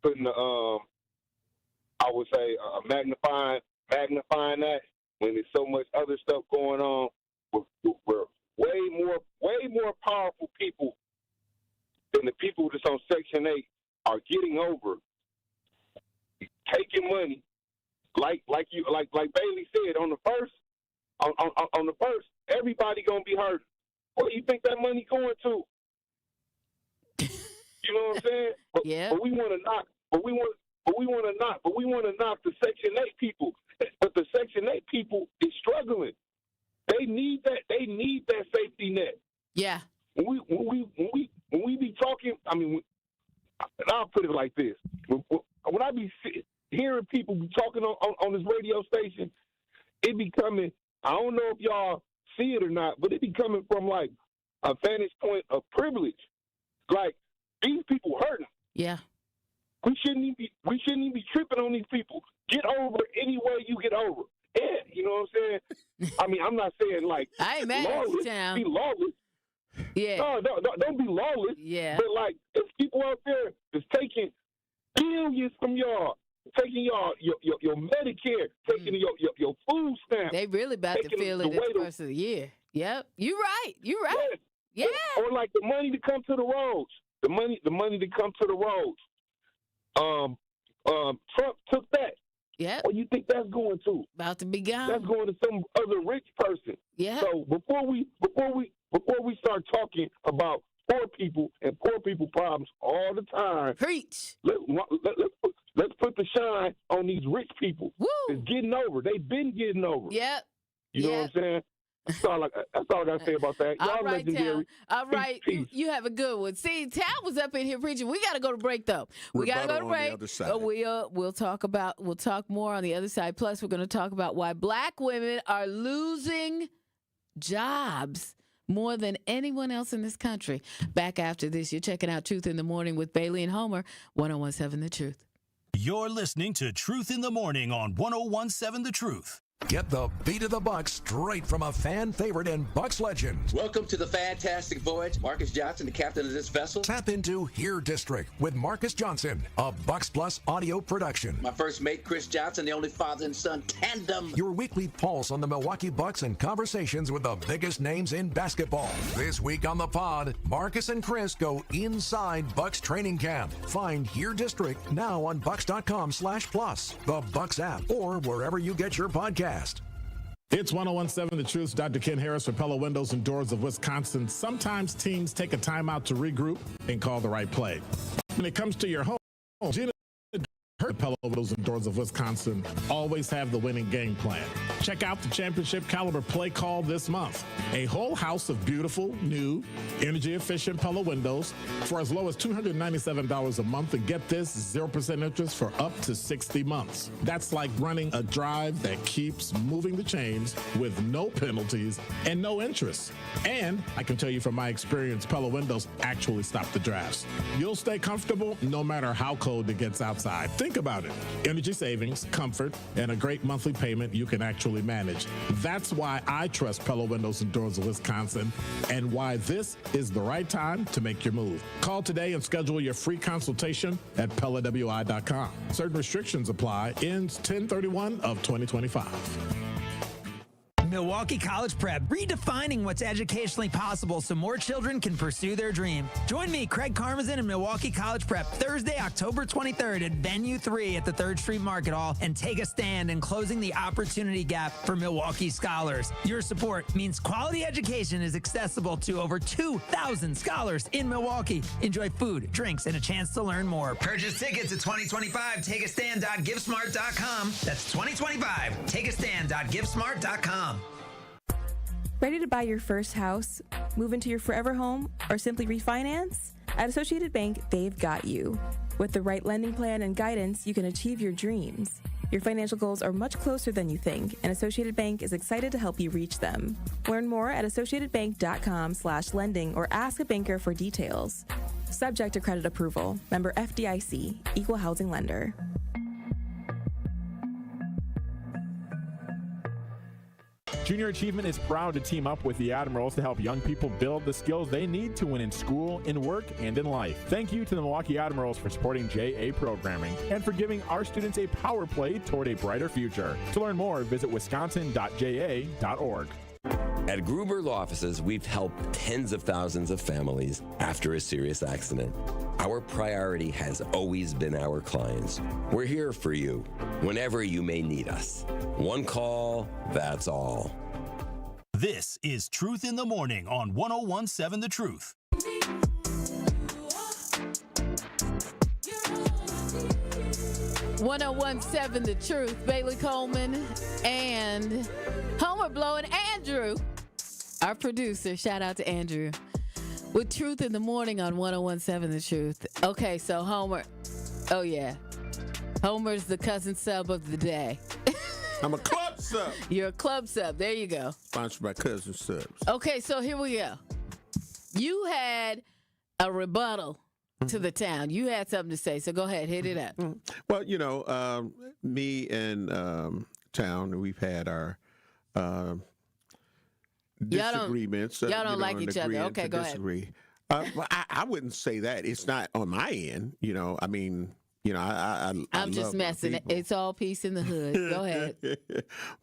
the I would say magnifying that when there's so much other stuff going on, we're way more powerful people than the people that's on Section 8 are getting over taking money. Like Bailey said, on the first, everybody gonna be hurt. Where do you think that money going to? You know what I'm saying? But we want to knock. But we want to knock the Section 8 people. But the Section 8 people is struggling. They need that. They need that safety net. Yeah. When we be talking, I mean, I'll put it like this: when I be hearing people be talking on this radio station, it be coming, I don't know if y'all see it or not, but it be coming from like a vantage point of privilege. Like, these people hurting. Yeah. We shouldn't even be tripping on these people. Get over any way you get over. Yeah, you know what I'm saying? I mean, I'm not saying like I ain't mad lawless, be lawless. Yeah. No, don't be lawless. Yeah. But like, there's people out there that's taking billions from y'all. Taking your Medicare, taking your food stamps. They really about to feel it the first of the year. Yep, you're right. Yeah. Or like the money to come to the roads. The money to come to the roads. Trump took that. Yeah. What do you think that's going to? About to be gone. That's going to some other rich person. Yeah. So before we start talking about poor people and poor people problems all the time, preach. Let's put the shine on these rich people. Woo! It's getting over. They've been getting over. Yep. You know what I'm saying? That's all I got to say about that. Y'all right, legendary. All right. Peace. You have a good one. See, Tal was up in here preaching. We got to go to break, though. We got to go to break. We'll talk more on the other side. Plus, we're going to talk about why black women are losing jobs more than anyone else in this country. Back after this, you're checking out Truth in the Morning with Bailey and Homer, 101.7 The Truth. You're listening to Truth in the Morning on 101.7 The Truth. Get the beat of the Bucks straight from a fan favorite and Bucks legend. Welcome to the fantastic voyage. Marcus Johnson, the captain of this vessel. Tap into Here District with Marcus Johnson, a Bucks Plus audio production. My first mate, Chris Johnson, the only father and son tandem. Your weekly pulse on the Milwaukee Bucks and conversations with the biggest names in basketball. This week on the pod, Marcus and Chris go inside Bucks training camp. Find Here District now on Bucks.com/plus, the Bucks app, or wherever you get your podcast. It's 101.7 The Truth. Dr. Ken Harris for Pella Windows and Doors of Wisconsin. Sometimes teams take a timeout to regroup and call the right play. When it comes to your home, Gina Pella Windows and Doors of Wisconsin always have the winning game plan. Check out the championship caliber play call this month. A whole house of beautiful, new, energy-efficient Pella windows for as low as $297 a month, and get this, 0% interest for up to 60 months. That's like running a drive that keeps moving the chains with no penalties and no interest. And I can tell you from my experience, Pella windows actually stop the drafts. You'll stay comfortable no matter how cold it gets outside. Think about it. Energy savings, comfort, and a great monthly payment you can actually manage. That's why I trust Pella Windows and Doors of Wisconsin, and why this is the right time to make your move. Call today and schedule your free consultation at PellaWI.com. Certain restrictions apply. Ends 10/31 of 2025. Milwaukee College Prep, redefining what's educationally possible so more children can pursue their dream. Join me, Craig Karmazin, and Milwaukee College Prep Thursday, October 23rd at Venue 3 at the 3rd Street Market Hall, and take a stand in closing the opportunity gap for Milwaukee scholars. Your support means quality education is accessible to over 2,000 scholars in Milwaukee. Enjoy food, drinks, and a chance to learn more. Purchase tickets at 2025. TakeAstand.GiveSmart.com. That's 2025. TakeAstand.GiveSmart.com. Ready to buy your first house, move into your forever home, or simply refinance? At Associated Bank, they've got you. With the right lending plan and guidance, you can achieve your dreams. Your financial goals are much closer than you think, and Associated Bank is excited to help you reach them. Learn more at associatedbank.com/lending or ask a banker for details. Subject to credit approval. Member FDIC, Equal Housing Lender. Junior Achievement is proud to team up with the Admirals to help young people build the skills they need to win in school, in work, and in life. Thank you to the Milwaukee Admirals for supporting JA programming and for giving our students a power play toward a brighter future. To learn more, visit wisconsin.ja.org. At Gruber Law Offices, we've helped tens of thousands of families after a serious accident. Our priority has always been our clients. We're here for you whenever you may need us. One call, that's all. This is Truth in the Morning on 101.7 The Truth. "101.7 The Truth." Bailey Coleman and Homer Blow and Andrew, our producer. Shout out to Andrew. With Truth in the Morning on 101.7 The Truth. Okay, so Homer. Oh, yeah. Homer's the cousin sub of the day. I'm a club sub. You're a club sub. There you go. Sponsored by Cousin Subs. Okay, so here we go. You had a rebuttal to the town. You had something to say, so go ahead, hit it up. Well, you know, me and town, we've had our disagreements. Y'all don't like each other. Okay, go ahead. Well, I wouldn't say that. It's not on my end. You know, I mean, you know, I'm just messing. It's all peace in the hood. Go ahead.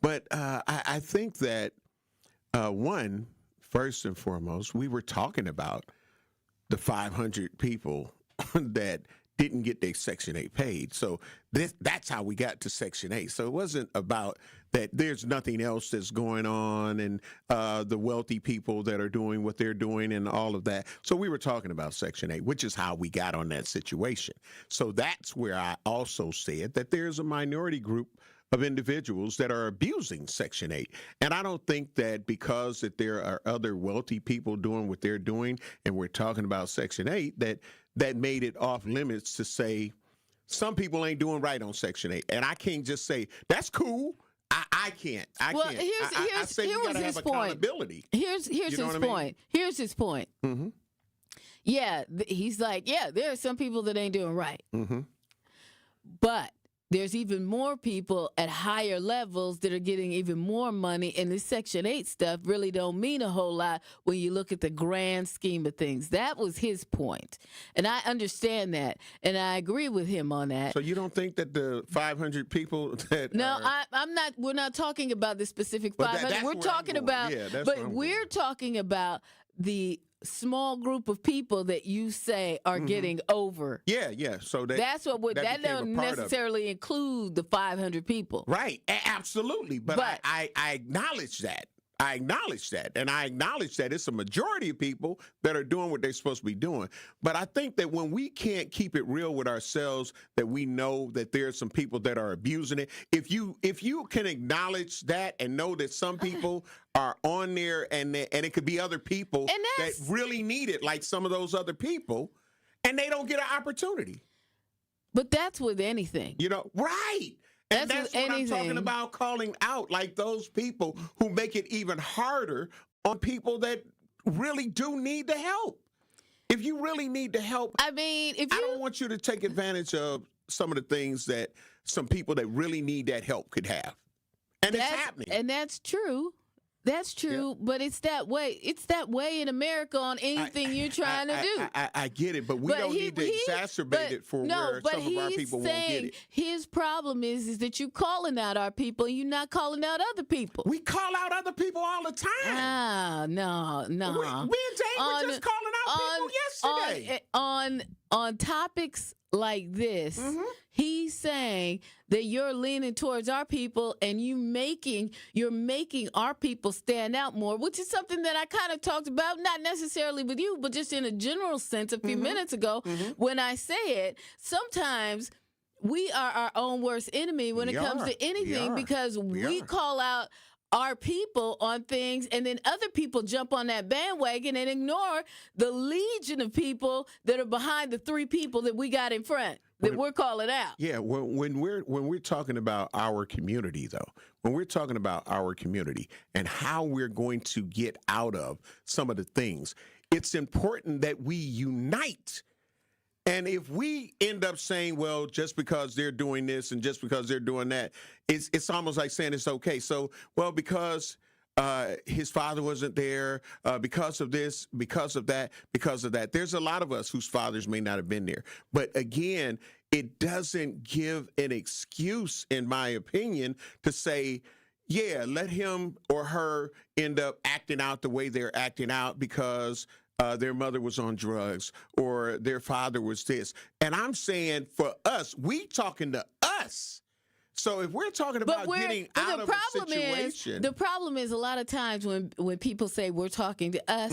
But I think that one, first and foremost, we were talking about the 500 people that didn't get their Section 8 paid. So that's how we got to Section 8. So it wasn't about that there's nothing else that's going on and the wealthy people that are doing what they're doing and all of that. So we were talking about Section 8, which is how we got on that situation. So that's where I also said that there's a minority group of individuals that are abusing Section 8. And I don't think that because that there are other wealthy people doing what they're doing and we're talking about Section 8, that made it off limits to say some people ain't doing right on Section 8. And I can't just say, that's cool. I can't. Well, can't. I say we gotta have accountability. Here's his point. Here's his point. Mm-hmm. Yeah, he's like, yeah, there are some people that ain't doing right. Mm-hmm. But there's even more people at higher levels that are getting even more money, and this Section 8 stuff really don't mean a whole lot when you look at the grand scheme of things. That was his point, and I understand that, and I agree with him on that. So you don't think that the 500 people that I'm not. We're not talking about the specific 500. We're talking about, but we're talking about the small group of people that you say are getting over. Yeah. So that's what that don't necessarily include the 500 people. Right. Absolutely. But I acknowledge that. I acknowledge that. And I acknowledge that it's a majority of people that are doing what they're supposed to be doing. But I think that when we can't keep it real with ourselves, that we know that there's some people that are abusing it. If you can acknowledge that and know that some people are on there and it could be other people that really need it, like some of those other people, and they don't get an opportunity. But that's with anything. Right. And that's what I'm talking about, calling out, like those people who make it even harder on people that really do need the help. If you really need the help, I don't want you to take advantage of some of the things that some people that really need that help could have. And it's happening. And that's true. That's true, but it's that way. It's that way in America on anything you're trying to do. I get it, but we don't need to exacerbate it for where some of our people won't get it. His problem is that you're calling out our people and you're not calling out other people. We call out other people all the time. No. Me and Jay were just calling out people yesterday. On topics like this, he's saying that you're leaning towards our people and you're making our people stand out more, which is something that I kind of talked about, not necessarily with you, but just in a general sense a few minutes ago when I said sometimes we are our own worst enemy when it comes to anything because we call out our people on things, and then other people jump on that bandwagon and ignore the legion of people that are behind the three people that we got in front that we're calling out. Yeah, when we're talking about our community, though, when we're talking about our community and how we're going to get out of some of the things, it's important that we unite. And if we end up saying, well, just because they're doing this and just because they're doing that, it's almost like saying it's okay. So, well, because his father wasn't there, because of this, because of that, because of that. There's a lot of us whose fathers may not have been there. But again, it doesn't give an excuse, in my opinion, to say, yeah, let him or her end up acting out the way they're acting out because their mother was on drugs or their father was this. And I'm saying for us, we talking to us. So if we're talking about getting out of a situation. The problem is a lot of times when people say we're talking to us,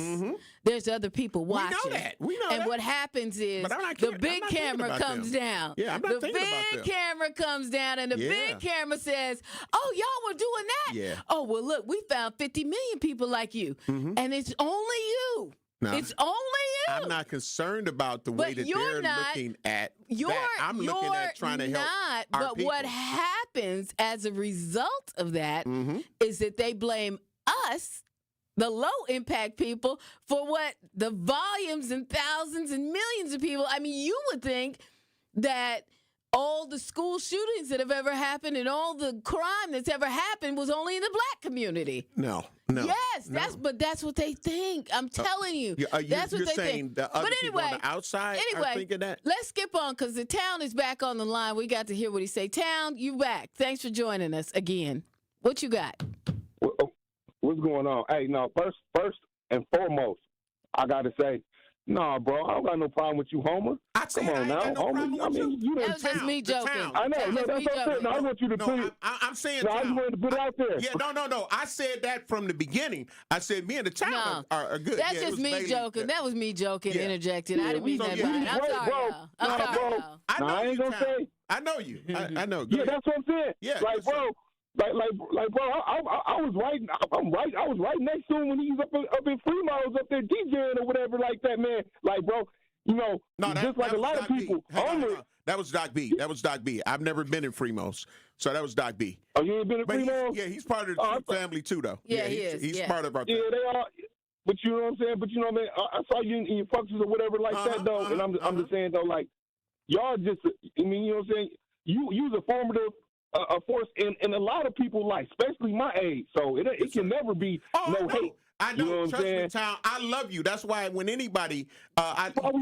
there's other people watching. We know that. And what happens is the big camera comes down. Yeah, I'm not thinking about them. The big camera comes down and the big camera says, oh, y'all were doing that? Yeah. Oh, well, look, we found 50 million people like you. And it's only you. No, it's only you. I'm not concerned about the way that they're looking at that. I'm looking at trying to help our people. But what happens as a result of that is that they blame us, the low-impact people, for what the volumes and thousands and millions of people. I mean, you would think that all the school shootings that have ever happened and all the crime that's ever happened was only in the black community. No. Yes, that's what they think. I'm telling you. That's what they think. The other people on the outside are thinking that? Let's skip on because the Town is back on the line. We got to hear what he say. Town, you back. Thanks for joining us again. What you got? What's going on? Hey, no, first and foremost, I got to say, nah, bro, I don't got no problem with you, Homer. Come on now, Homer. I mean, you that was just me joking. I know. No, that's what I'm I want you to put it. I'm saying. I just wanted to put it out there. Yeah, no. I said that from the beginning. I said me and the Town are good. That's just me joking. That was me joking, interjecting. I didn't mean that. I'm sorry, y'all. I ain't gonna say. I know you. I know. Yeah, that's what I'm saying. Yeah, like, bro. Like, bro, I was right. I was right next to him when he was up in Fremont. I was up there DJing or whatever like that, man. Like, bro, you know, just like a lot of people. That was Doc B. I've never been in Fremont, so that was Doc B. Oh, you ain't been in Fremont? Yeah, he's part of the family too, though. Yeah, he is. He's part of our family. Yeah, they are. But you know what I'm saying? But you know, man, I saw you in your functions or whatever like that, though. And I'm just saying, though, like, y'all just, I mean, you know what I'm saying? you's a formative a force in a lot of people's life, especially my age. So it can never be no hate. I know. You know trust me, Tom. I love you. That's why when anybody,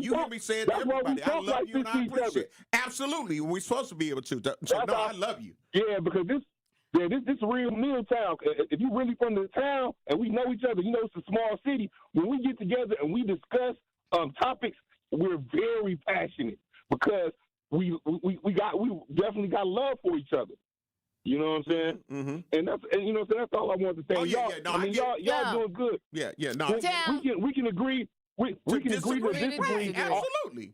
you hear me say it to everybody. I love you and I appreciate it. Absolutely. We're supposed to be able to. So, no, I love you. Yeah, because this real mill town. If you really from the town and we know each other, it's a small city. When we get together and we discuss topics, we're very passionate because we definitely got love for each other. You know what I'm saying? Mm-hmm. And that's all I want to say. Oh, yeah, y'all doing good. Yeah. No. We can agree. We can agree to disagree. Absolutely.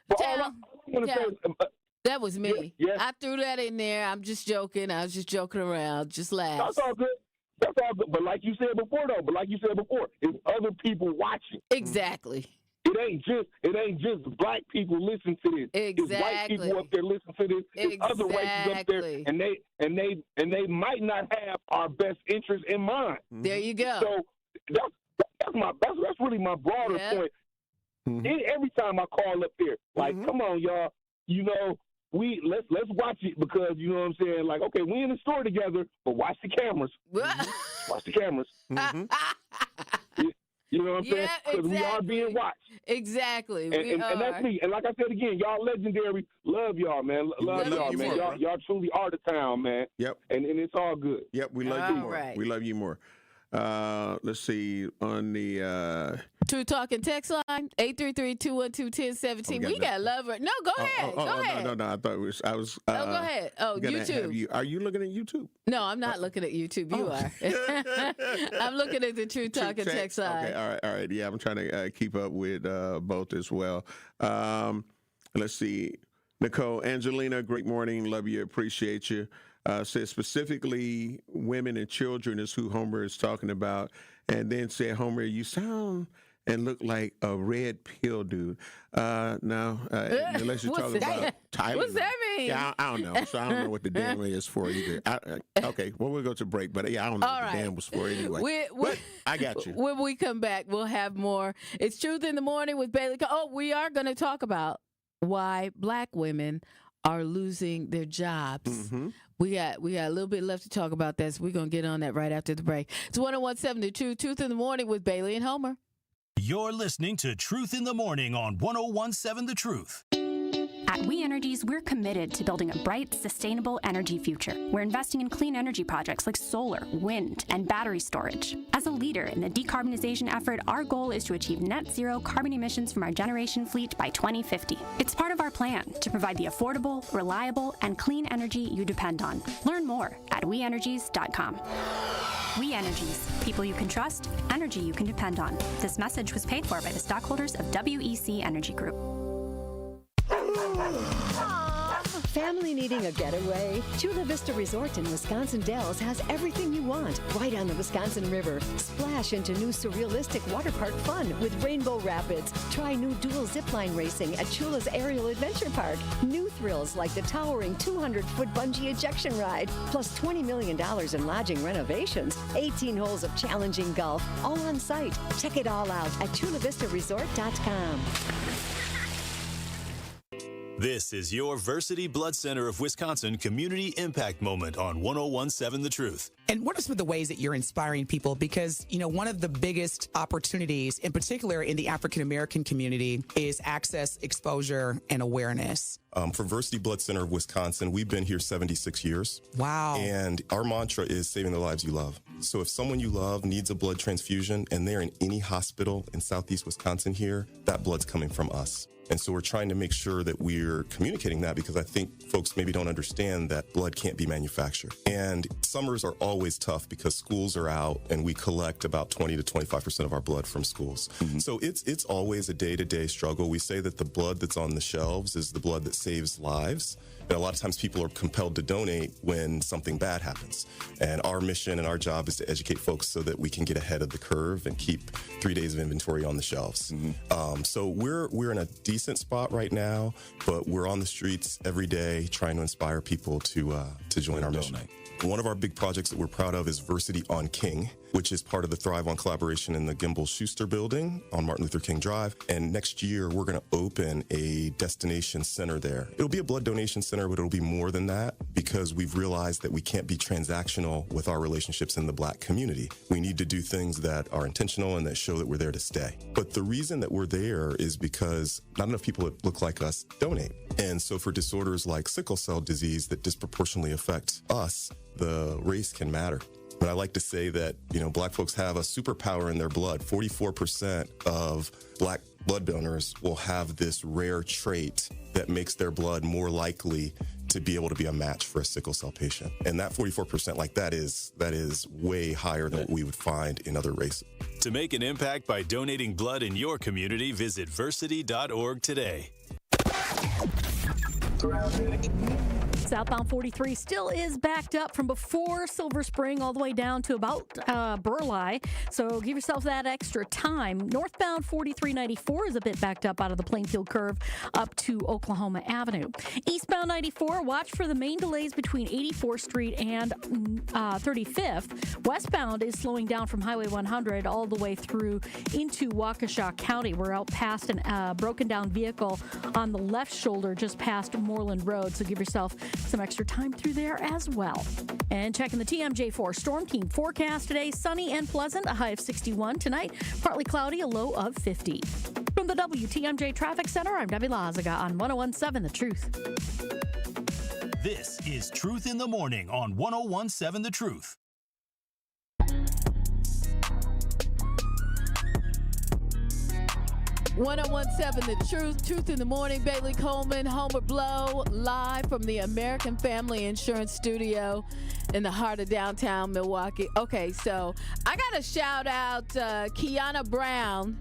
But all I want to say. That was me. Yes. I threw that in there. I'm just joking. I was just joking around. Just laugh. That's all good. But like you said before, it's other people watching. Exactly. It ain't just black people listen to this. Exactly. It's white people up there listen to this. It's other races up there, and they might not have our best interest in mind. There you go. So that's really my broader point. Mm-hmm. Every time I call up there, like, come on, y'all, let's watch it because you know what I'm saying. Like, okay, we in the store together, but watch the cameras. Watch the cameras. Mm-hmm. You know what I'm saying? Because we are being watched. Exactly. And that's me. And like I said again, y'all legendary. Love y'all, man. Love y'all, man. Y'all truly are the town, man. Yep. And it's all good. Yep. We love you more. Right. We love you more. Let's see on the True Talk and text line 833-212-1017. We got love her. No, go ahead. Go ahead. No. I thought I was. Go ahead. Oh, YouTube. Are you looking at YouTube? No, I'm not looking at YouTube. You are. I'm looking at the True Talk and text line. Okay. All right. Yeah, I'm trying to keep up with both as well. Let's see. Nicole, Angelina, great morning. Love you. Appreciate you. Says specifically women and children is who Homer is talking about. And then said, Homer, you sound and look like a red pill dude. Now, unless you're talking about Tyler. What's that mean? Yeah, I don't know. So I don't know what the damn is for either. Okay, well, we'll go to break. But yeah, I don't know what the damn was for anyway. But I got you. When we come back, we'll have more. It's Truth in the Morning with Bailey. Oh, we are going to talk about why black women are losing their jobs. Mm-hmm. We got a little bit left to talk about that, so we're going to get on that right after the break. It's 101.7 The Truth, Truth in the Morning with Bailey and Homer. You're listening to Truth in the Morning on 101.7 The Truth. At We Energies, we're committed to building a bright, sustainable energy future. We're investing in clean energy projects like solar, wind, and battery storage. As a leader in the decarbonization effort, our goal is to achieve net zero carbon emissions from our generation fleet by 2050. It's part of our plan to provide the affordable, reliable, and clean energy you depend on. Learn more at WeEnergies.com. We Energies, people you can trust, energy you can depend on. This message was paid for by the stockholders of WEC Energy Group. Family needing a getaway? Chula Vista Resort in Wisconsin Dells has everything you want right on the Wisconsin River. Splash into new surrealistic water park fun with Rainbow Rapids. Try new dual zipline racing at Chula's Aerial Adventure Park. New thrills like the towering 200-foot bungee ejection ride, plus $20 million in lodging renovations, 18 holes of challenging golf, all on site. Check it all out at chulavistaresort.com. This is your Versity Blood Center of Wisconsin Community Impact Moment on 101.7 The Truth. And what are some of the ways that you're inspiring people? Because, one of the biggest opportunities, in particular in the African-American community, is access, exposure, and awareness. For Versity Blood Center of Wisconsin, we've been here 76 years. Wow. And our mantra is saving the lives you love. So if someone you love needs a blood transfusion and they're in any hospital in Southeast Wisconsin here, that blood's coming from us. And so we're trying to make sure that we're communicating that because I think folks maybe don't understand that blood can't be manufactured. And summers are always tough because schools are out and we collect about 20 to 25% of our blood from schools. Mm-hmm. So it's always a day-to-day struggle. We say that the blood that's on the shelves is the blood that saves lives. And a lot of times people are compelled to donate when something bad happens. And our mission and our job is to educate folks so that we can get ahead of the curve and keep 3 days of inventory on the shelves. Mm-hmm. So we're in a decent spot right now, but we're on the streets every day trying to inspire people to join our mission. One of our big projects that we're proud of is Versity on King, which is part of the Thrive On collaboration in the Gimbel Schuster building on Martin Luther King Drive. And next year, we're going to open a destination center there. It'll be a blood donation center center, but it'll be more than that because we've realized that we can't be transactional with our relationships in the Black community. We need to do things that are intentional and that show that we're there to stay. But the reason that we're there is because not enough people that look like us donate. And so for disorders like sickle cell disease that disproportionately affect us, the race can matter. But I like to say that, Black folks have a superpower in their blood. 44% of Black blood donors will have this rare trait that makes their blood more likely to be able to be a match for a sickle cell patient. And that 44%, that is way higher than what we would find in other races. To make an impact by donating blood in your community, visit versity.org today. Southbound 43 still is backed up from before Silver Spring all the way down to about Burleigh. So give yourself that extra time. Northbound 4394 is a bit backed up out of the Plainfield curve up to Oklahoma Avenue. Eastbound 94, watch for the main delays between 84th Street and 35th. Westbound is slowing down from Highway 100 all the way through into Waukesha County. We're out past a broken down vehicle on the left shoulder just past Moreland Road. So give yourself some extra time through there as well. And checking the TMJ4 Storm Team forecast today, sunny and pleasant, a high of 61 tonight, partly cloudy, a low of 50. From the WTMJ Traffic Center, I'm Debbie Lazaga on 101.7 The Truth. This is Truth in the Morning on 101.7 The Truth. The Truth in the Morning. Bailey Coleman, Homer Blow, live from the American Family Insurance Studio in the heart of downtown Milwaukee. Okay, so I got to shout out Kiana Brown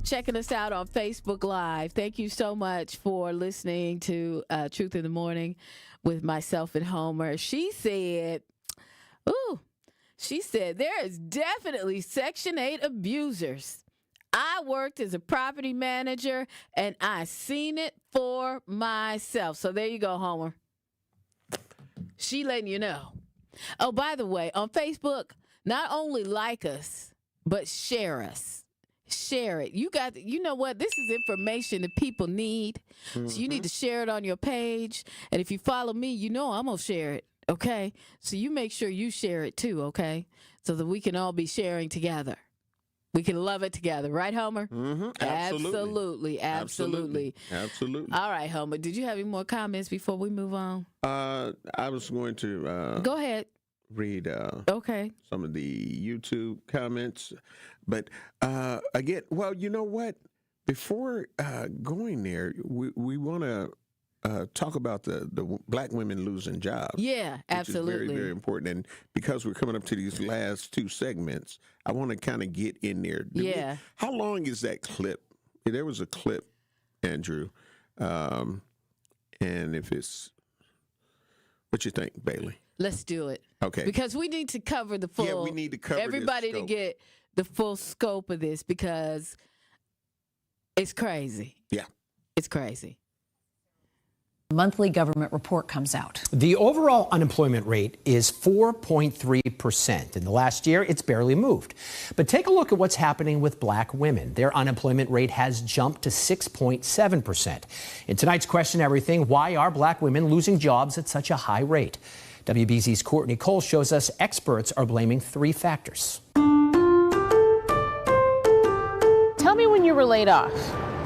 checking us out on Facebook Live. Thank you so much for listening to Truth in the Morning with myself and Homer. She said, there is definitely Section 8 abusers. I worked as a property manager, and I seen it for myself. So there you go, Homer. She letting you know. Oh, by the way, on Facebook, not only like us, but share us. Share it. You know what? This is information that people need. Mm-hmm. So you need to share it on your page. And if you follow me, I'm going to share it. Okay? So you make sure you share it too, okay? So that we can all be sharing together. We can love it together, right, Homer? Mm-hmm. Absolutely. All right, Homer. Did you have any more comments before we move on? I was going to go ahead. Read okay some of the YouTube comments, but again, well, you know what? Before going there, we want to talk about the Black women losing jobs. Yeah, absolutely. Which is very, very important. And because we're coming up to these last two segments, I want to kind of get in there. How long is that clip? There was a clip, Andrew, and if it's, what you think, Bailey? Let's do it. Okay. Because we need to cover the full. Yeah, we need to cover everybody to get the full scope of this because it's crazy. Yeah. It's crazy. Monthly government report comes out. The overall unemployment rate is 4.3%. In the last year, it's barely moved. But take a look at what's happening with Black women. Their unemployment rate has jumped to 6.7%. In tonight's Question Everything, why are Black women losing jobs at such a high rate? WBZ's Courtney Cole shows us experts are blaming three factors. Tell me when you were laid off.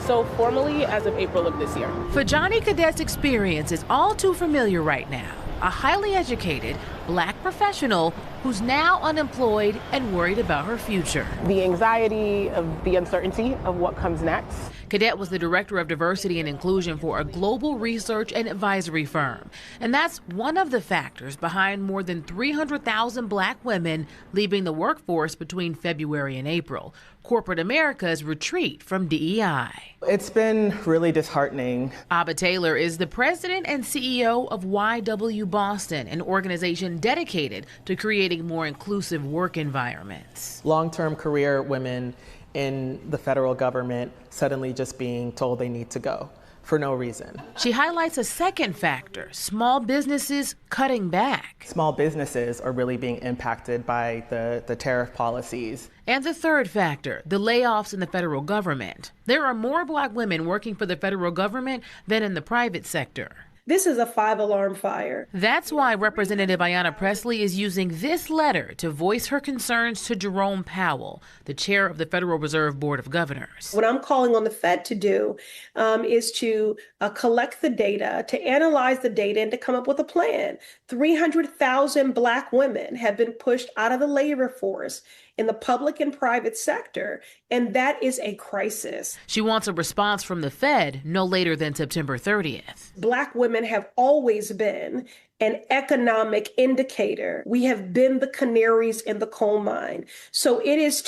So formally as of April of this year. Fajani Cadet's experience is all too familiar right now. A highly educated Black professional who's now unemployed and worried about her future. The anxiety of the uncertainty of what comes next. Cadet was the director of diversity and inclusion for a global research and advisory firm. And that's one of the factors behind more than 300,000 Black women leaving the workforce between February and April. Corporate America's retreat from DEI. It's been really disheartening. Abba Taylor is the president and CEO of YW Boston, an organization dedicated to creating more inclusive work environments. Long-term career women in the federal government suddenly just being told they need to go for no reason. She highlights a second factor, small businesses cutting back. Small businesses are really being impacted by the tariff policies. And the third factor, the layoffs in the federal government. There are more Black women working for the federal government than in the private sector. This is a 5-alarm fire. That's why Representative Ayanna Pressley is using this letter to voice her concerns to Jerome Powell, the chair of the Federal Reserve Board of Governors. What I'm calling on the Fed to do is to collect the data, to analyze the data, and to come up with a plan. 300,000 Black women have been pushed out of the labor force in the public and private sector, and that is a crisis. She wants a response from the Fed no later than September 30th. Black women have always been an economic indicator. We have been the canaries in the coal mine. So it is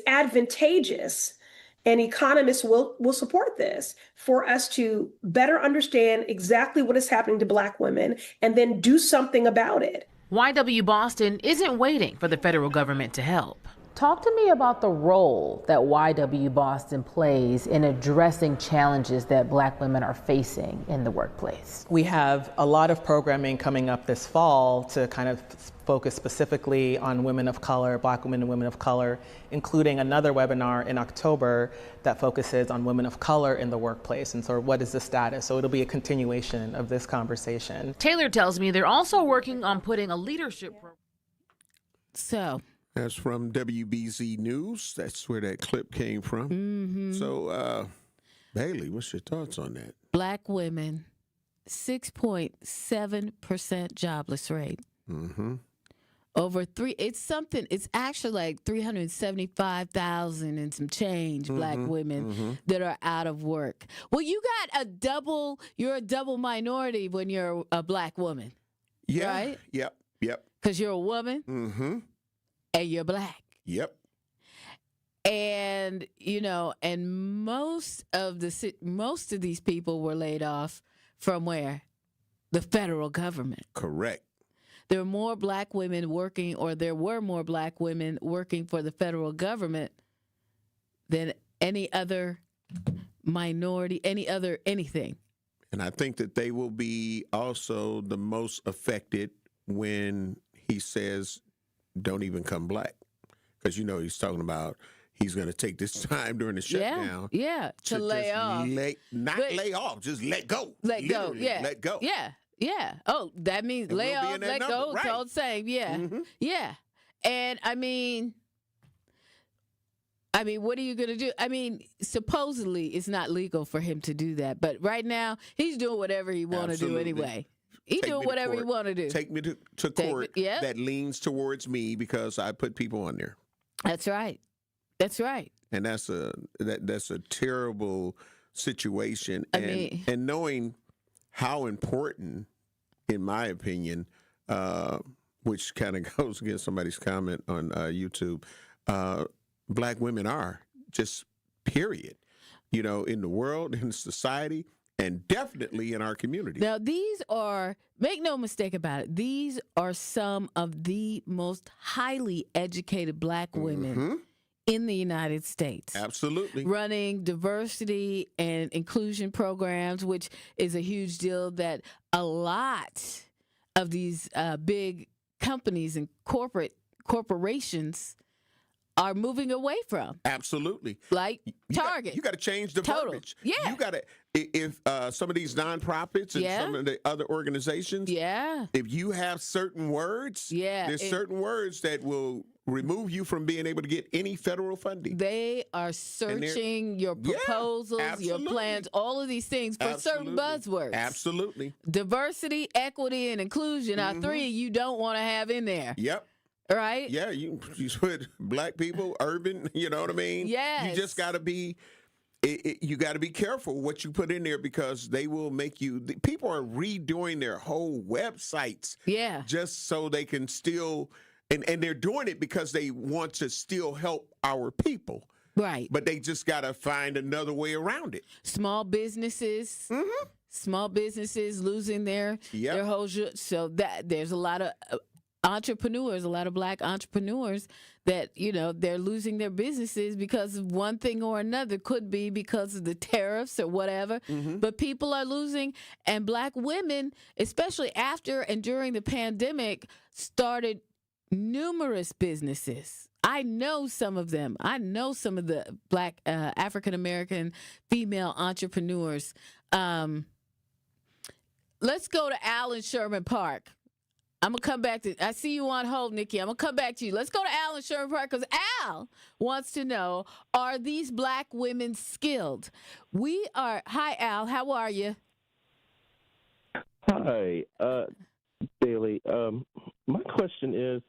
advantageous, and economists will support this, for us to better understand exactly what is happening to Black women and then do something about it. YW Boston isn't waiting for the federal government to help. Talk to me about the role that YW Boston plays in addressing challenges that Black women are facing in the workplace. We have a lot of programming coming up this fall to kind of focus specifically on women of color, Black women and women of color, including another webinar in October that focuses on women of color in the workplace. And so what is the status? So it'll be a continuation of this conversation. Taylor tells me they're also working on putting a leadership program. So that's from WBZ News. That's where that clip came from. Mm-hmm. So, Bailey, what's your thoughts on that? Black women, 6.7% jobless rate. Mm-hmm. It's actually like 375,000 and some change Black women that are out of work. Well, you're a double minority when you're a Black woman. Yeah. Right? Yep. Because you're a woman. Mm-hmm. And you're Black. Yep. And and most of these people were laid off from where? The federal government. Correct. There were more Black women working for the federal government than any other minority, anything. And I think that they will be also the most affected when he says, don't even come Black. Because, he's talking about he's going to take this time during the shutdown. Yeah, to lay off. Lay off, just let go. Let go, yeah. Let go. Yeah. Oh, that means lay off, let go. Right. It's all the same. Yeah. Mm-hmm. Yeah. And I mean, what are you going to do? I mean, supposedly it's not legal for him to do that. But right now, he's doing whatever he want to do anyway. He's doing whatever he want to do. Take me to court that leans towards me because I put people on there. That's right. And that's a terrible situation. And knowing how important, in my opinion, which kind of goes against somebody's comment on YouTube, Black women are, just period, in the world, in society, and definitely in our community. Now, make no mistake about it, these are some of the most highly educated Black women in the United States. Absolutely. Running diversity and inclusion programs, which is a huge deal that a lot of these big companies and corporations are moving away from. Absolutely. Like Target. You got to change the verbiage. Yeah. You got to, if some of these nonprofits and some of the other organizations, if you have certain words, there's certain words that will remove you from being able to get any federal funding. They are searching your proposals, your plans, all of these things for certain buzzwords. Absolutely. Diversity, equity, and inclusion are three you don't want to have in there. Yep. Right? Yeah, you put Black people, urban, you know what I mean? Yes. You just got to be, you got to be careful what you put in there because they will make you, people are redoing their whole websites. Yeah. Just so they can still, and they're doing it because they want to still help our people. Right. But they just got to find another way around it. Small businesses. Small businesses losing their whole, so that there's a lot of entrepreneurs, a lot of Black entrepreneurs that, they're losing their businesses because of one thing or another. Could be because of the tariffs or whatever. But people are losing, and Black women, especially after and during the pandemic, started numerous businesses. I know some of them. I know some of the Black African-American female entrepreneurs. let's go to Al in Sherman Park. I'm going to come back to, I see you on hold, Nikki. I'm going to come back to you. Let's go to Al in Sherman Park because Al wants to know, are these black women skilled? Hi, Al. How are you? Hi, Bailey. My question is,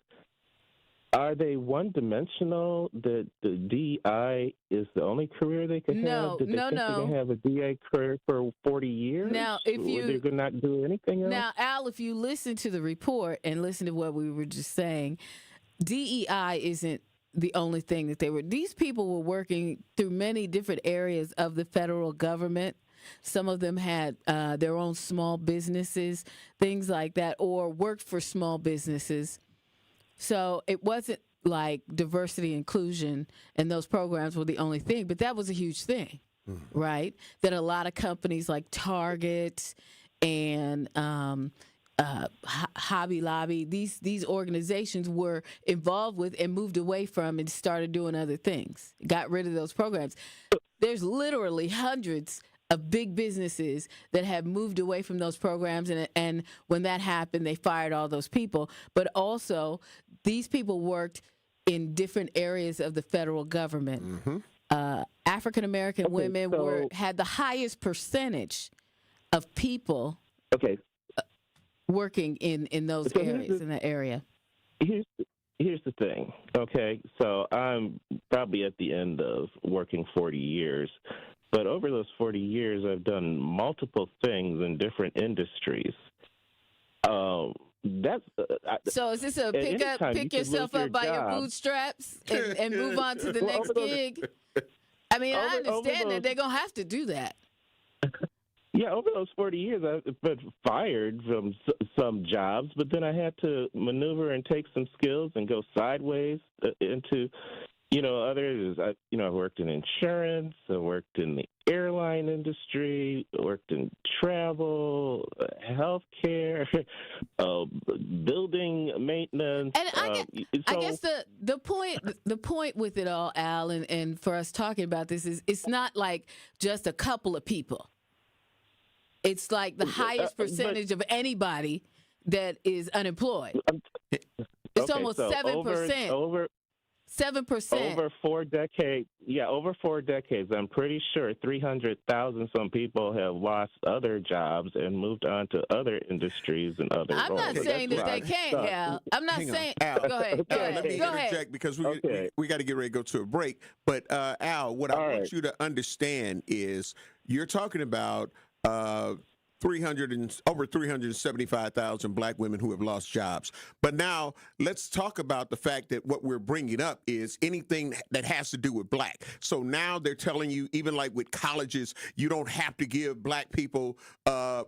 are they one-dimensional? That the DI is the only career they could have? Did they think they can have a DI career for 40 years? Now, if you they're not do anything else? Now, Al, if you listen to the report and listen to what we were just saying, DEI isn't the only thing that they were. These people were working through many different areas of the federal government. Some of them had their own small businesses, things like that, or worked for small businesses. So it wasn't like diversity inclusion and those programs were the only thing, but that was a huge thing, right? That a lot of companies like Target and Hobby Lobby, these organizations were involved with and moved away from and started doing other things, got rid of those programs. There's literally hundreds of big businesses that have moved away from those programs, and when that happened, they fired all those people. But also, these people worked in different areas of the federal government. African American women had the highest percentage of people working in those areas, in that area. Here's the thing, okay? So I'm probably at the end of working 40 years. But over those 40 years, I've done multiple things in different industries. So is this a pick yourself up by your bootstraps and move on to the next gig? I mean, I understand that they're going to have to do that. Yeah, over those 40 years, I've been fired from some jobs, but then I had to maneuver and take some skills and go sideways into others. I worked in insurance, I worked in the airline industry, worked in travel, healthcare, building maintenance. And I guess the point with it all, Al, and for us talking about this is it's not like just a couple of people. It's like the highest percentage of anybody that is unemployed. It's almost 7%. Over 7%. Over 4 decades. Yeah, over 4 decades. I'm pretty sure 300,000 some people have lost other jobs and moved on to other industries and other roles. I'm not saying that they can't, Al. I'm not saying. Al, go ahead. Let me interject because we got to get ready to go to a break. But Al, what I want you to understand is you're talking about over 375,000 black women who have lost jobs. But now let's talk about the fact that what we're bringing up is anything that has to do with black. So now they're telling you, even like with colleges, you don't have to give black people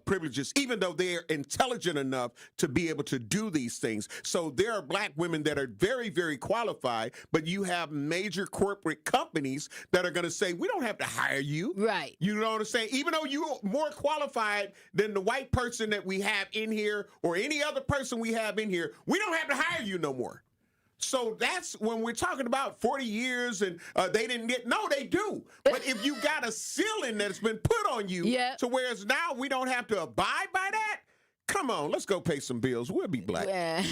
privileges, even though they're intelligent enough to be able to do these things. So there are black women that are very, very qualified, but you have major corporate companies that are going to say, we don't have to hire you. Right. You know what I'm saying? Even though you're more qualified than the white person that we have in here or any other person we have in here, we don't have to hire you no more. So that's when we're talking about 40 years and they didn't get, no, they do. But if you got a ceiling that's been put on you to whereas now we don't have to abide by that, come on, let's go pay some bills. We'll be black. Yeah.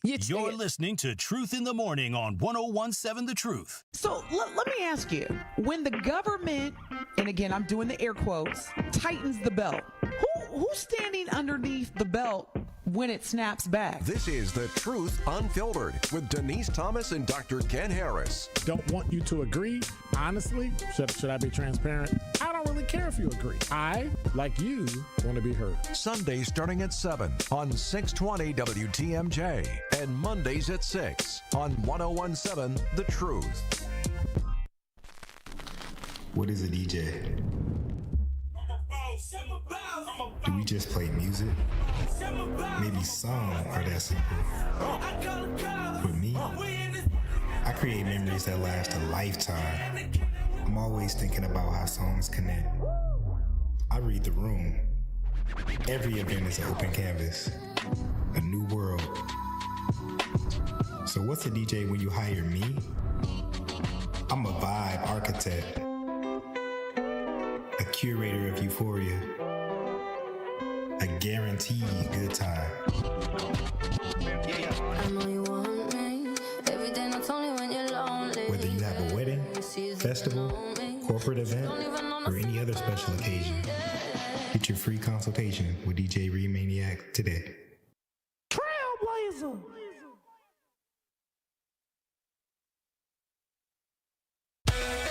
You're listening to Truth in the Morning on 101.7 The Truth. So let me ask you, when the government, and again, I'm doing the air quotes, tightens the belt, who's standing underneath the belt when it snaps back? This is The Truth Unfiltered with Denise Thomas and Dr. Ken Harris. Don't want you to agree. Honestly, should I be transparent? I don't really care if you agree. I, like you, want to be heard. Sundays starting at 7 on 620 WTMJ and Mondays at 6 on 101.7 The Truth. What is a DJ? Do we just play music? Maybe some are that simple. For me, I create memories that last a lifetime. I'm always thinking about how songs connect. I read the room. Every event is an open canvas, a new world. So what's a DJ when you hire me? I'm a vibe architect, a curator of euphoria, a a guaranteed good time. I know you want me. Every day, not only when you're lonely. Whether you have a wedding, festival, corporate event, or any other special occasion, get your free consultation with DJ Remaniac today. Trailblazer.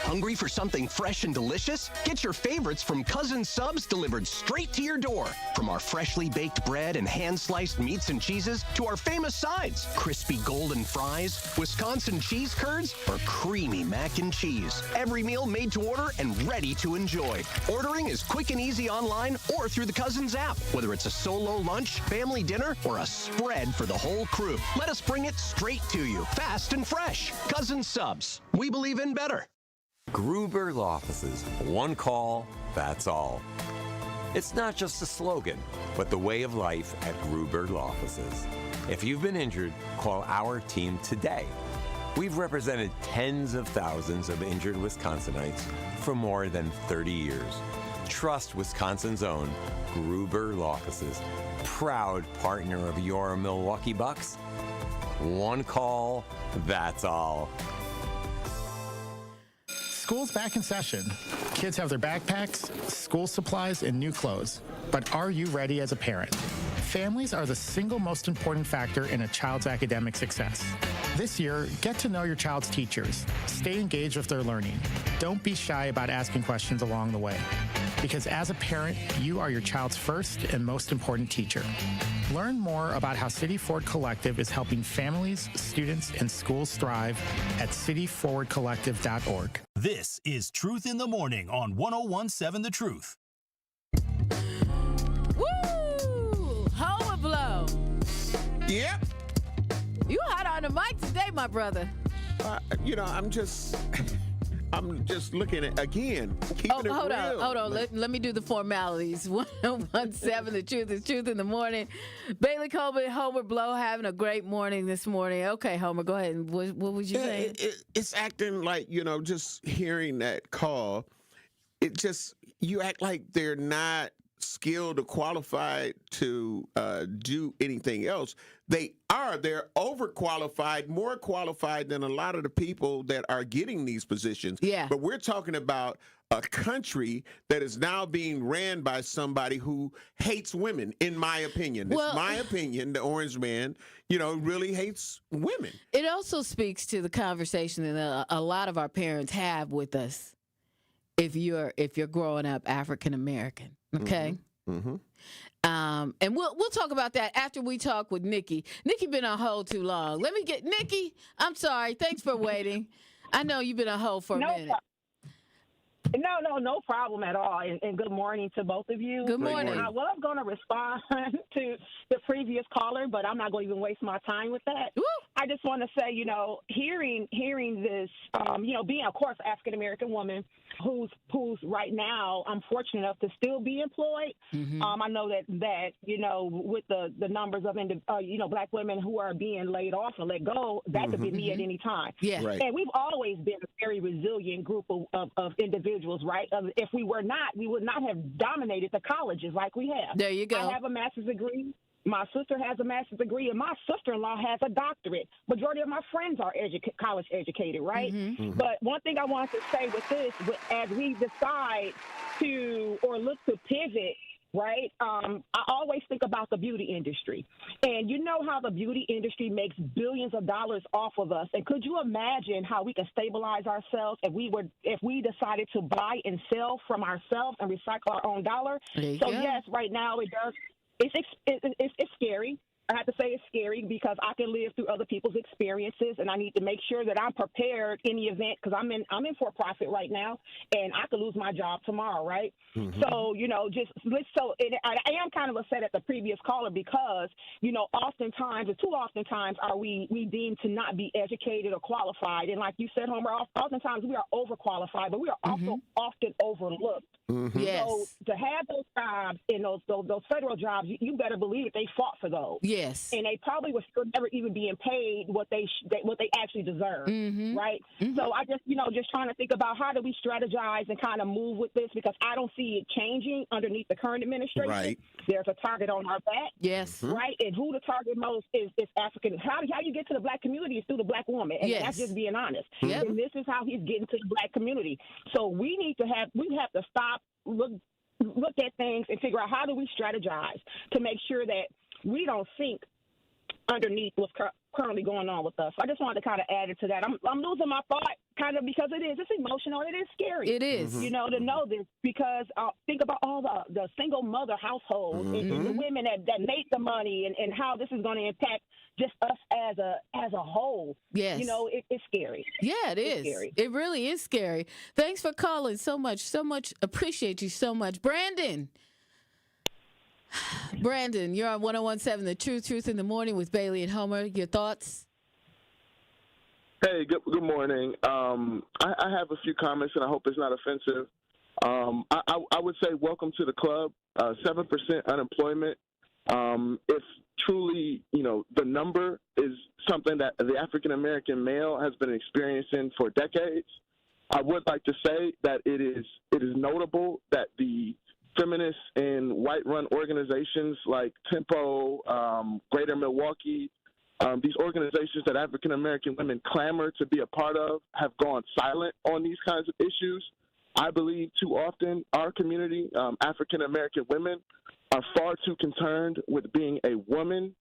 Hungry for something fresh and delicious? Get your favorites from Cousin Subs delivered straight to your door. From our freshly baked bread and hand-sliced meats and cheeses to our famous sides, crispy golden fries, Wisconsin cheese curds, or creamy mac and cheese. Every meal made to order and ready to enjoy. Ordering is quick and easy online or through the Cousins app. Whether it's a solo lunch, family dinner, or a spread for the whole crew, let us bring it straight to you, fast and fresh. Cousin Subs. We believe in better. Gruber Law Offices. One call, that's all. It's not just a slogan, but the way of life at Gruber Law Offices. If you've been injured, call our team today. We've represented tens of thousands of injured Wisconsinites for more than 30 years. Trust Wisconsin's own Gruber Law Offices, proud partner of your Milwaukee Bucks. One call, that's all. School's back in session. Kids have their backpacks, school supplies, and new clothes. But are you ready as a parent? Families are the single most important factor in a child's academic success. This year, get to know your child's teachers. Stay engaged with their learning. Don't be shy about asking questions along the way. Because as a parent, you are your child's first and most important teacher. Learn more about how City Forward Collective is helping families, students, and schools thrive at cityforwardcollective.org. This is Truth in the Morning on 101.7 The Truth. Woo! Homer blow. Yep. You hot on the mic today, my brother. I'm just looking at, again, keeping it hold real. Hold on. Let me do the formalities. 101.7 The Truth is Truth in the Morning. Bailey Colbert, Homer Blow having a great morning this morning. Okay, Homer, go ahead. What was you saying? It's acting like, just hearing that call, you act like they're not skilled or qualified to do anything else. They are. They're overqualified, more qualified than a lot of the people that are getting these positions. Yeah. But we're talking about a country that is now being ran by somebody who hates women, in my opinion. It's my opinion. The orange man, really hates women. It also speaks to the conversation that a lot of our parents have with us if you're growing up African American. Okay? Mm-hmm. And we'll talk about that after we talk with Nikki. Nikki been on hold too long. Let me get Nikki. I'm sorry. Thanks for waiting. I know you've been on hold for a minute. No problem at all. And good morning to both of you. Good morning. I was going to respond to the previous caller, but I'm not going to even waste my time with that. Woo! I just want to say, hearing this, being, of course, African American woman who's right now, I'm fortunate enough to still be employed. Mm-hmm. I know that with the numbers of Black women who are being laid off and let go, that could be me at any time. Yeah. Right. And we've always been a very resilient group of individuals, right? If we were not, we would not have dominated the colleges like we have. There you go. I have a master's degree. My sister has a master's degree, and my sister-in-law has a doctorate. Majority of my friends are college educated, right? Mm-hmm. Mm-hmm. But one thing I want to say with this, as we decide to or look to pivot, right, I always think about the beauty industry. And you know how the beauty industry makes billions of dollars off of us. And could you imagine how we could stabilize ourselves if we decided to buy and sell from ourselves and recycle our own dollar? So, yes, right now it does. It's scary. I have to say it's scary because I can live through other people's experiences, and I need to make sure that I'm prepared in the event because I'm in for-profit right now, and I could lose my job tomorrow, right? Mm-hmm. So, I am kind of upset at the previous caller because, oftentimes, or too oftentimes, are we deemed to not be educated or qualified. And like you said, Homer, oftentimes we are overqualified, but we are also often overlooked. Mm-hmm. Yes. So to have those jobs and those federal jobs, you better believe that they fought for those. Yes. And they probably were still never even being paid what they actually deserve, right? So I just, just trying to think about how do we strategize and kind of move with this, because I don't see it changing underneath the current administration. Right. There's a target on our back. Yes. Right? And who the target most is African. How you get to the black community is through the black woman. And that's just being honest. Yep. And this is how he's getting to the black community. So we have to stop, look at things and figure out how do we strategize to make sure that we don't sink underneath what's currently going on with us. I just wanted to kind of add it to that. I'm losing my thought kind of because it's emotional. It is scary. It is. To know this, because think about all the single mother households and the women that make the money and how this is going to impact just us as a whole. Yes. It's scary. Yeah, it is. Scary. It really is scary. Thanks for calling so much. Appreciate you so much. Brandon, you're on 101.7 The Truth in the Morning with Bailey and Homer. Your thoughts? Hey, good morning. I have a few comments, and I hope it's not offensive. I would say welcome to the club. 7% unemployment. If truly, the number is something that the African-American male has been experiencing for decades, I would like to say that it is notable that the feminist and white-run organizations like Tempo, Greater Milwaukee, these organizations that African-American women clamor to be a part of have gone silent on these kinds of issues. I believe too often our community, African-American women, are far too concerned with being a woman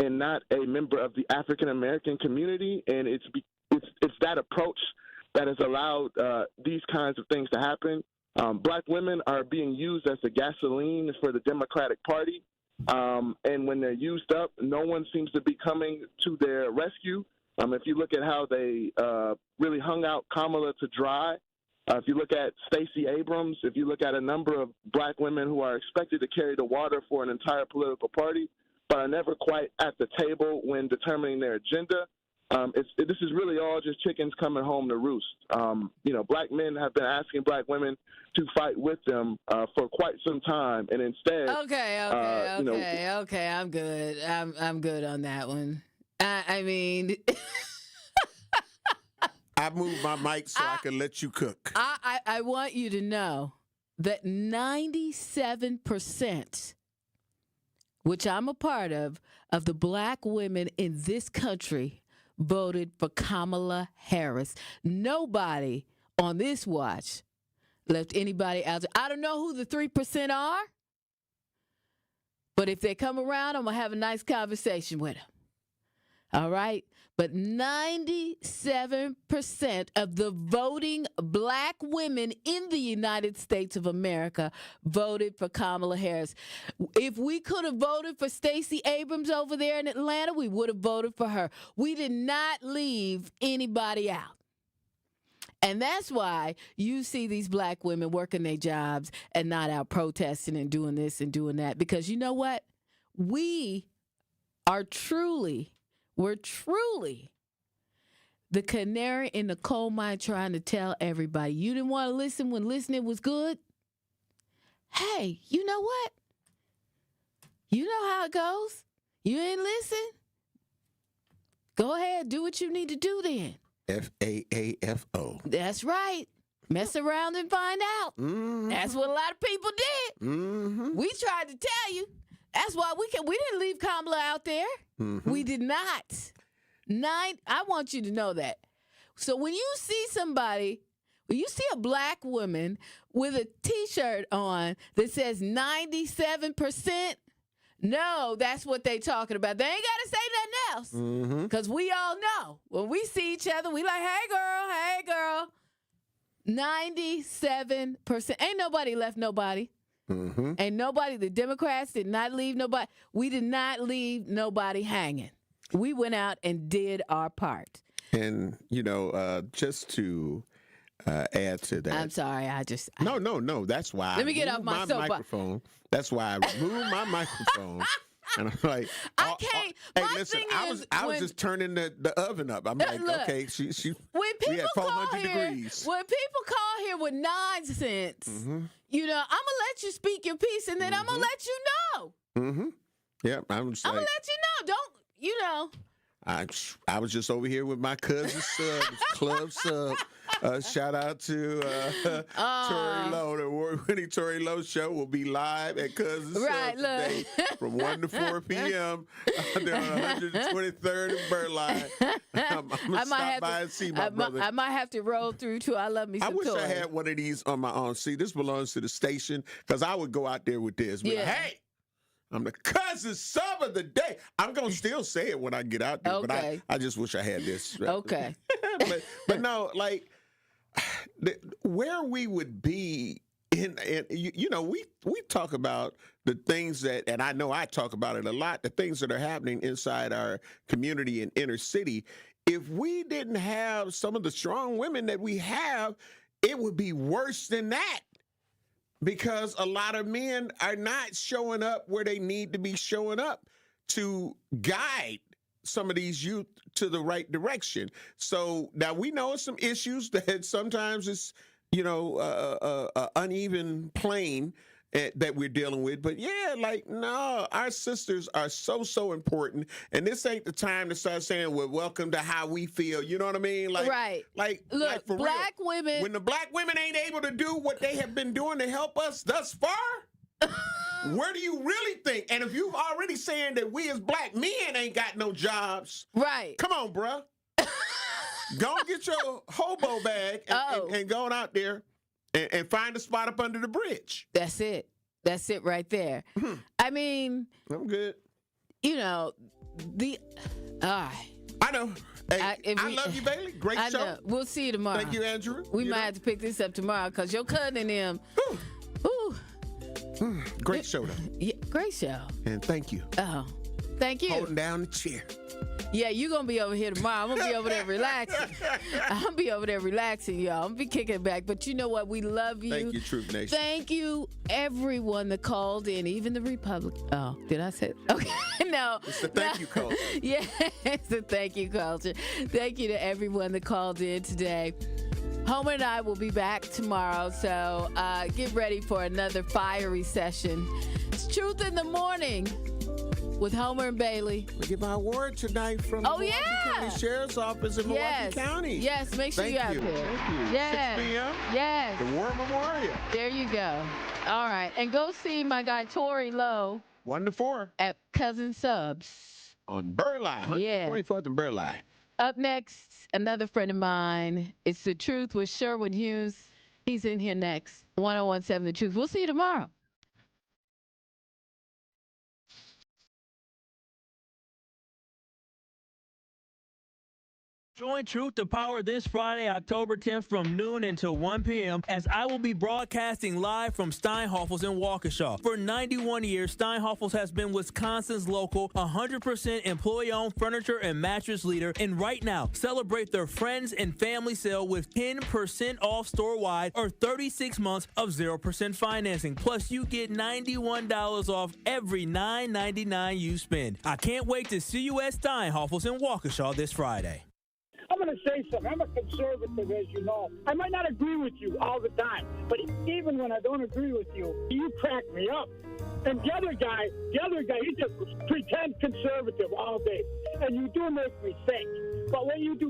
and not a member of the African-American community, and it's that approach that has allowed these kinds of things to happen. Black women are being used as the gasoline for the Democratic Party, and when they're used up, no one seems to be coming to their rescue. If you look at how they really hung out Kamala to dry, if you look at Stacey Abrams, if you look at a number of black women who are expected to carry the water for an entire political party, but are never quite at the table when determining their agenda, this is really all just chickens coming home to roost. Black men have been asking black women to fight with them for quite some time, and instead, okay, I'm good. I'm good on that one. I mean, I moved my mic so I can let you cook. I want you to know that 97%, which I'm a part of the black women in this country voted for Kamala Harris. Nobody on this watch left anybody out there. I don't know who the 3% are, but if they come around, I'm going to have a nice conversation with them. All right? But 97% of the voting black women in the United States of America voted for Kamala Harris. If we could have voted for Stacey Abrams over there in Atlanta, we would have voted for her. We did not leave anybody out. And that's why you see these black women working their jobs and not out protesting and doing this and doing that. Because you know what? We're truly the canary in the coal mine trying to tell everybody. You didn't want to listen when listening was good? Hey, you know what? You know how it goes. You ain't listen? Go ahead, do what you need to do then. FAAFO. That's right. Mess around and find out. Mm-hmm. That's what a lot of people did. Mm-hmm. We tried to tell you. That's why we didn't leave Kamala out there. Mm-hmm. We did not. I want you to know that. So when you see a black woman with a T-shirt on that says 97%, no, that's what they talking about. They ain't got to say nothing else. Because we all know. When we see each other, we like, hey, girl. 97%. Ain't nobody left nobody. Mm-hmm. Ain't nobody. The Democrats did not leave nobody. We did not leave nobody hanging. We went out and did our part. And, just to add to that. I'm sorry. No. That's why Let me get off my soapbox. microphone. That's why I removed my microphone. And I'm like, I can't. Hey, listen, I was just turning the oven up. I'm like, look, okay, she when people we at 400 degrees. When people call here with nonsense, I'm gonna let you speak your piece, and then I'm gonna let you know. Yep, I'm just I'm going to let you know. Don't, you know. I was just over here with my cousin sub, club sub. Shout out to Tori Lowe. The award-winning Tori Lowe show will be live at Cousin Sub today from 1 to 4 p.m. They're on 123rd and Burleigh. I'm going to stop by and see my brother. I might have to roll through, too. I love me some I wish Tori. I had one of these on my own. See, this belongs to the station because I would go out there with this. Be like, hey! I'm the cousin sub of the day. I'm going to still say it when I get out there, but I just wish I had this. Okay. but no, like, where we would be you know, we talk about the things that, and I know I talk about it a lot, the things that are happening inside our community and inner city. If we didn't have some of the strong women that we have, it would be worse than that. Because a lot of men are not showing up where they need to be showing up to guide some of these youth to the right direction. So now we know some issues that sometimes it's, you know, uneven plane that we're dealing with. But yeah, like, no, our sisters are so important. And this ain't the time to start saying, well, welcome to how we feel. You know what I mean? Like, right. Look, like for black real, women. when the black women ain't able to do what they have been doing to help us thus far, where do you really think? And if you've already saying that we as black men ain't got no jobs, right? Come on, bruh. Go and get your hobo bag and go on out there and find a spot up under the bridge. That's it. That's it right there. I mean, I'm good. You know, I know. Hey, I love you, Bailey. Great show. Know. We'll see you tomorrow. Thank you, Andrew. We might have to pick this up tomorrow because your cousin and them. Great show, though. Yeah, great show. And thank you. Oh, thank you. Holding down the chair. Yeah, you're going to be over here tomorrow. I'm going to be over there relaxing. I'm going to be over there relaxing, y'all. I'm going to be kicking it back. But you know what? We love you. Thank you, Truth Nation. Thank you, everyone that called in, even the Republicans. Oh, did I say it? Okay, no. It's the thank you culture. Yeah, it's the thank you culture. Thank you to everyone that called in today. Homer and I will be back tomorrow, so get ready for another fiery session. It's Truth in the Morning with Homer and Bailey. We get my award tonight from the Milwaukee County Sheriff's Office in Milwaukee County. Yes, make sure you're out there. Thank you. Yes. 6 p.m. Yes. The War Memorial. There you go. All right. And go see my guy Tori Lowe. 1 to 4. At Cousin Subs. On Burleigh. Yeah. 24th and Burleigh. Up next, another friend of mine. It's The Truth with Sherwin Hughes. He's in here next. 1017 The Truth. We'll see you tomorrow. Join Truth to Power this Friday, October 10th from noon until 1 p.m. as I will be broadcasting live from Steinhoffel's in Waukesha. For 91 years, Steinhoffel's has been Wisconsin's local 100% employee-owned furniture and mattress leader. And right now, celebrate their friends and family sale with 10% off store-wide or 36 months of 0% financing. Plus, you get $91 off every $9.99 you spend. I can't wait to see you at Steinhoffel's in Waukesha this Friday. I'm going to say something. I'm a conservative, as you know. I might not agree with you all the time, but even when I don't agree with you, you crack me up. And the other guy, he just pretend conservative all day. And you do make me think. But when you do